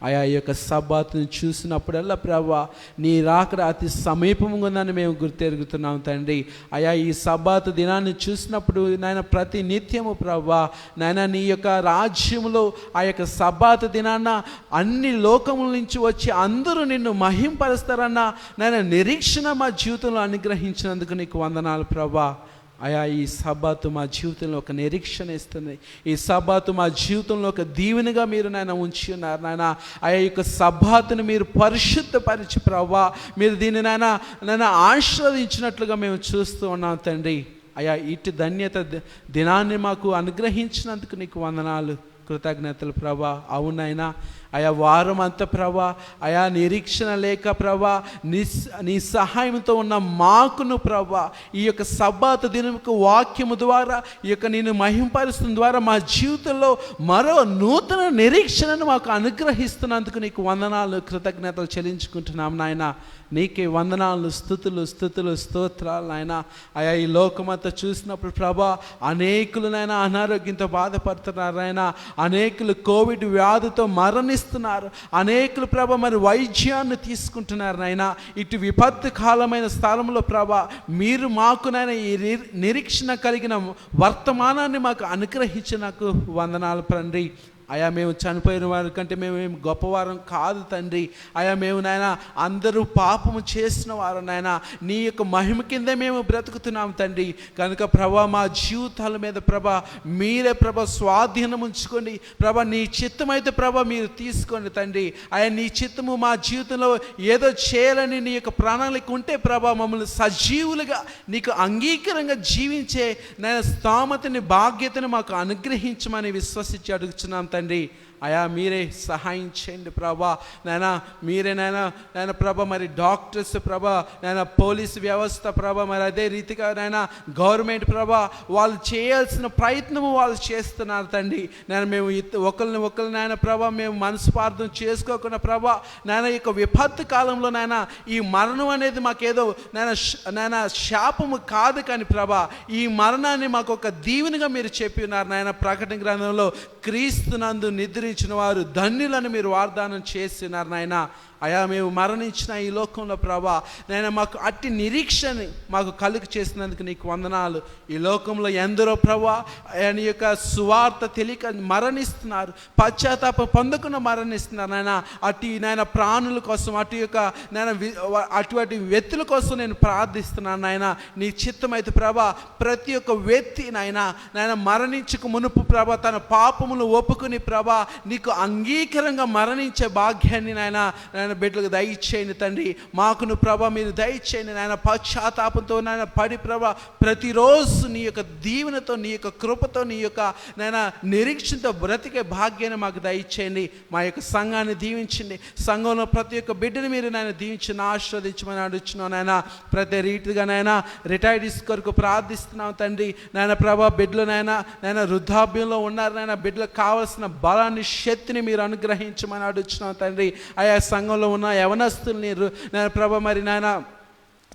ఆయా ఈ యొక్క సబ్బాతుని చూసినప్పుడల్లా ప్రభా, నీ రాకడ అతి సమీపంగా ఉందని మేము గుర్తెరుగుతున్నాం తండ్రి. ఆయా ఈ సబ్బాతు దినాన్ని చూసినప్పుడు నాయన ప్రతి నిత్యము ప్రభా నాయన నీ యొక్క రాజ్యంలో ఆ యొక్క సబ్బాతు దినాన్న అన్ని లోకముల నుంచి వచ్చి అందరూ నిన్ను మహింపరుస్తారన్న నాయన నిరీక్షణ మా జీవితంలో అనుగ్రహించినందుకు నీకు వందనాలు ప్రభా. అయా ఈ సబ్బాతు మా జీవితంలో ఒక నిరీక్షణ ఇస్తుంది. ఈ సబ్బాతు మా జీవితంలో ఒక దీవెనగా మీరు నాయన ఉంచి ఉన్నారు నాయన. అయా యొక్క సబ్బాతుని మీరు పరిశుద్ధపరిచి ప్రభా, మీరు దీన్ని నాయన ఆశీర్వదించినట్లుగా మేము చూస్తూ ఉన్నాం తండ్రి. అయా ఇటు ధన్యత దినాన్ని మాకు అనుగ్రహించినందుకు నీకు వందనాలు, కృతజ్ఞతలు ప్రభా. అవునైనా అయా వారం అంతా ప్రభా, అయా నిరీక్షణ లేక ప్రభా, నీ సహాయంతో ఉన్న మాకును ప్రభా ఈ యొక్క సబ్బాతు దినముకు వాక్యము ద్వారా ఈ యొక్క నేను మహింపరుస్తున్న ద్వారా మా జీవితంలో మరో నూతన నిరీక్షణను మాకు అనుగ్రహిస్తున్నందుకు నీకు వందనాలు, కృతజ్ఞతలు చెల్లించుకుంటున్నాం నాయన. నీకే వందనాలు, స్తుతులు స్తుతులు స్తోత్రాలు నాయన. అయా ఈ లోకమంతా చూసినప్పుడు ప్రభా అనేకులు నాయన అనారోగ్యంతో బాధపడుతున్నారు నాయన, అనేకులు కోవిడ్ వ్యాధితో మరణిస్తున్నారు, అనేకులు ప్రభ మరి వైద్యాన్ని తీసుకుంటున్నారు నాయన. ఇటు విపత్తు కాలమైన స్థలంలో ప్రభ మీరు మాకు నాయన ఈ నిరీక్షణ కలిగిన వర్తమానాన్ని మాకు అనుగ్రహించి నాకు వందనాలు తండ్రి. అయా మేము చనిపోయిన వారి కంటే మేము గొప్పవారం కాదు తండ్రి. అయా మేము నాయన అందరూ పాపము చేసిన వారు నాయన, నీ యొక్క మహిమ కిందే మేము బ్రతుకుతున్నాం తండ్రి. కనుక ప్రభా మా జీవితాల మీద ప్రభా మీరే ప్రభా స్వాధీనం ఉంచుకోండి ప్రభా. నీ చిత్తమైతే ప్రభా మీరు తీసుకోండి తండ్రి. అయా నీ చిత్తము మా జీవితంలో ఏదో చేయాలని నీ యొక్క ప్రణాళిక ఉంటే ప్రభా మమ్మల్ని సజీవులుగా నీకు అంగీకారంగా జీవించే నాయన స్థామతని బాధ్యతను మాకు అనుగ్రహించమని విశ్వసించి అడుగుతున్నాం తండ్రి. అయా మీరే సహాయం చేయండి ప్రభా నాయన. మీరే నాయన ప్రభా మరి డాక్టర్స్ ప్రభా నాయన, పోలీసు వ్యవస్థ ప్రభా మరి అదే రీతిగా నాయన గవర్నమెంట్ ప్రభా వాళ్ళు చేయాల్సిన ప్రయత్నము వాళ్ళు చేస్తున్నారు తండ్రి. నేను మేము ఒకరిని నాయన ప్రభా మేము మనస్పార్థం చేసుకోకుండా ప్రభా నాయన యొక్క విపత్తు కాలంలో నాయన ఈ మరణం అనేది మాకేదో నాయన శాపము కాదు కానీ ప్రభా ఈ మరణాన్ని మాకు ఒక దీవెనగా మీరు చెప్పి ఉన్నారు నాయన. ప్రకటన గ్రంథంలో క్రీస్తునందు నిద్రించిన వారు ధన్యులను మీరు వాగ్దానం చేస్తున్నారు నాయన. అయా మేము మరణించిన ఈ లోకంలో ప్రభా నాయన మాకు అట్టి నిరీక్షని మాకు కలుగు చేసినందుకు నీకు వందనాలు. ఈ లోకంలో ఎందరో ప్రభా నీ యొక్క సువార్త తెలియక మరణిస్తున్నారు, పశ్చాత్తాపం పొందకుండా మరణిస్తున్నారు నాయన. అటు నాయన ప్రాణుల కోసం అటువంటి వ్యక్తుల కోసం నేను ప్రార్థిస్తున్నాను నాయన. నీ చిత్తమైతే ప్రభా ప్రతి ఒక్క వ్యక్తి నాయన మరణించక మునుపు ప్రభా తన పాపములు ఒప్పుకుని ప్రభా నీకు అంగీకారంగా మరణించే భాగ్యాన్ని నాయన బిడ్డలకు దయచేయండి తండ్రి. మాకును ప్రభా మీరు దయచేయండి నాయన. పశ్చాత్తాపంతో నాయన పడి ప్రభా ప్రతిరోజు నీ యొక్క దీవెనతో నీ యొక్క కృపతో నీ యొక్క నాయన నిరీక్షణతో బ్రతికే భాగ్యాన్ని మాకు దయచేయండి. మా యొక్క సంఘాన్ని దీవించండి. సంఘంలో ప్రతి ఒక్క బిడ్డని మీరు నాయన దీవించి ఆశీర్వదించమని అడుగుతున్నాం నాయన. ప్రతి రీతిగా నాయన రిటైర్డీస్ కొరకు ప్రార్థిస్తున్నాం తండ్రి. నాయన ప్రభా బిడ్డలు నాయన వృద్ధాప్యంలో ఉన్నారు నాయన. బిడ్డలకు కావాల్సిన బలాన్ని శక్తిని మీరు అనుగ్రహించమని అడుగుతున్నాం తండ్రి. ఆయా సంఘంలో ఉన్న యవనస్తుల్ని నాయన ప్రభా మరి నాయన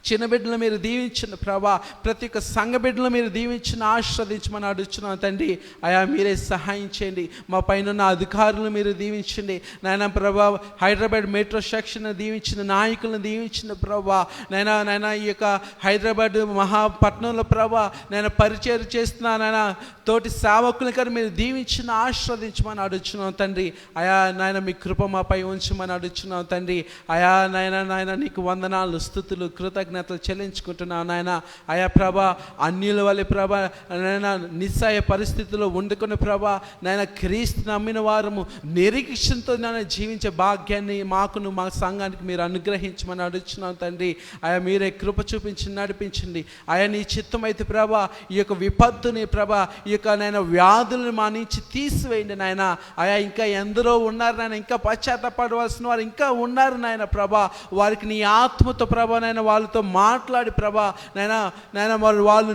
చిన్న బిడ్డలు మీరు దీవించిన ప్రభా, ప్రతి ఒక్క సంఘ బిడ్డలు మీరు దీవించిన ఆశీర్వదించమని అడుగుతున్నాను తండ్రి. అయా మీరే సహాయం చేయండి. మా పైన ఉన్న అధికారులను మీరు దీవించండి నాయన ప్రభా. హైదరాబాద్ మెట్రో సెక్షన్ దీవించిన నాయకులను దీవించిన ప్రభా. నైనా ఈ యొక్క హైదరాబాద్ మహాపట్నంలో ప్రభా నేను పరిచయం చేస్తున్నా నాయన తోటి సేవకుల గారు మీరు దీవించిన ఆశీర్వదించమని అడుగుతున్నాం తండ్రి. అయా నాయన మీ కృప మాపై ఉంచమని అడుగుతున్నాం తండ్రి. అయా నాయన నీకు వందనాలు, స్తుతులు, కృతజ్ఞతలు చెల్లించుకుంటున్నాను నాయన. అయా ప్రభా అన్యుల వల్ల ప్రభా నాయన నిస్సాయ పరిస్థితుల్లో వండుకున్న ప్రభా నాయన క్రీస్తు నమ్మిన వారము నిరీక్షణతో నాయన జీవించే భాగ్యాన్ని మాకును మా సంఘానికి మీరు అనుగ్రహించమని అడుగుతున్నాం తండ్రి. అయా మీరే కృప చూపించి నడిపించండి. అయా నీ చిత్తం అయితే ప్రభా ఈ యొక్క విపత్తుని ప్రభా ఈ యొక్క నాయన వ్యాధులను మా నుంచి తీసివేయండి నాయన. అయా ఇంకా ఎందరో ఉన్నారు నాయన, ఇంకా పశ్చాత్తపడవలసిన వారు ఇంకా ఉన్నారు నాయన ప్రభా. వారికి నీ ఆత్మతో ప్రభా నాయన వాళ్ళతో మాట్లాడి ప్రభా నాయన వాళ్ళు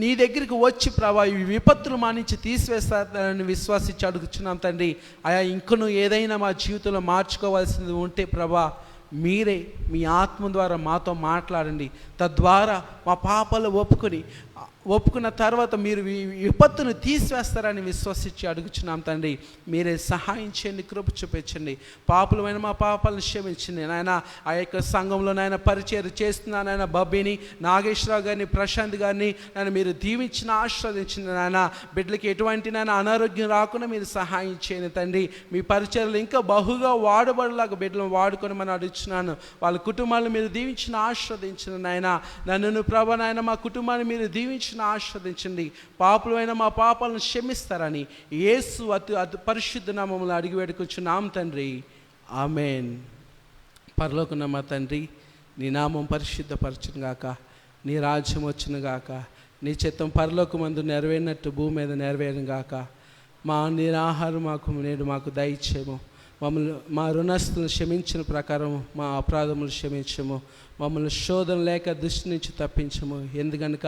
నీ దగ్గరికి వచ్చి ప్రభా ఈ విపత్తులు మా నుంచి తీసివేస్తారని విశ్వాసించి అడుగుచున్నాం తండ్రి. అయా ఇంకను ఏదైనా మా జీవితంలో మార్చుకోవాల్సింది ఉంటే ప్రభా మీరే మీ ఆత్మ ద్వారా మాతో మాట్లాడండి. తద్వారా మా పాపాలు ఒప్పుకున్న తర్వాత మీరు విపత్తును తీసివేస్తారని విశ్వసించి అడుగుచున్నాం తండ్రి. మీరే సహాయం చేయండి, కృప చూపించండి. పాపులమైన మా పాపాలను క్షమించండి నాయన. ఆ యొక్క సంఘంలో నాయన పరిచయం చేస్తున్నాను నాయన బబ్బీని, నాగేశ్వరరావు గారిని, ప్రశాంత్ గారిని నాయన మీరు దీవించిన ఆశీర్వదించింది నాయన. బిడ్డలకి ఎటువంటి నాయన అనారోగ్యం రాకుండా మీరు సహాయం చేయండి తండ్రి. మీ పరిచయాలు ఇంకా బహుగా వాడబడలాగా బిడ్డలను వాడుకొని మనం అడుగుతున్నాను. వాళ్ళ కుటుంబాలను మీరు దీవించిన ఆశీర్వదించిన నాయన. నన్ను ప్రభా నాయన మా కుటుంబాన్ని మీరు దీవించిన ఆశీర్వదించండి. పాపులైన మా పాపాలను క్షమిస్తారని యేసు అతి పరిశుద్ధ నామములో అడిగి వేడుకొచ్చున్నాం తండ్రి. ఆమేన్. పరలోకమున్న మా తండ్రి, నీ నామం పరిశుద్ధపరచును గాక, నీ రాజ్యం వచ్చును గాక, నీ చిత్తం పరలోకమందు నెరవేరినట్టు భూమి మీద నెరవేరును గాక. మా నిరాహారం నేడు మాకు దయచేయము. మమ్మల్ని మా రుణస్తులను క్షమించిన ప్రకారం మా అపరాధములు క్షమించము. మమ్మల్ని శోధన లేక దృష్టి నుంచి తప్పించము. ఎందుకనక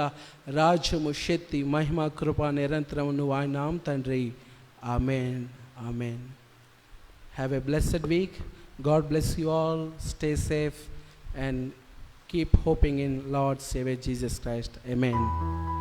రాజ్యము, శక్తి, మహిమ, కృప నిరంతరం నువ్వు ఆయన నామం తండ్రి. ఆమేన్. ఆమేన్. Have a blessed week. God bless you all. Stay safe and keep hoping in Lord Savior Jesus Christ. Amen.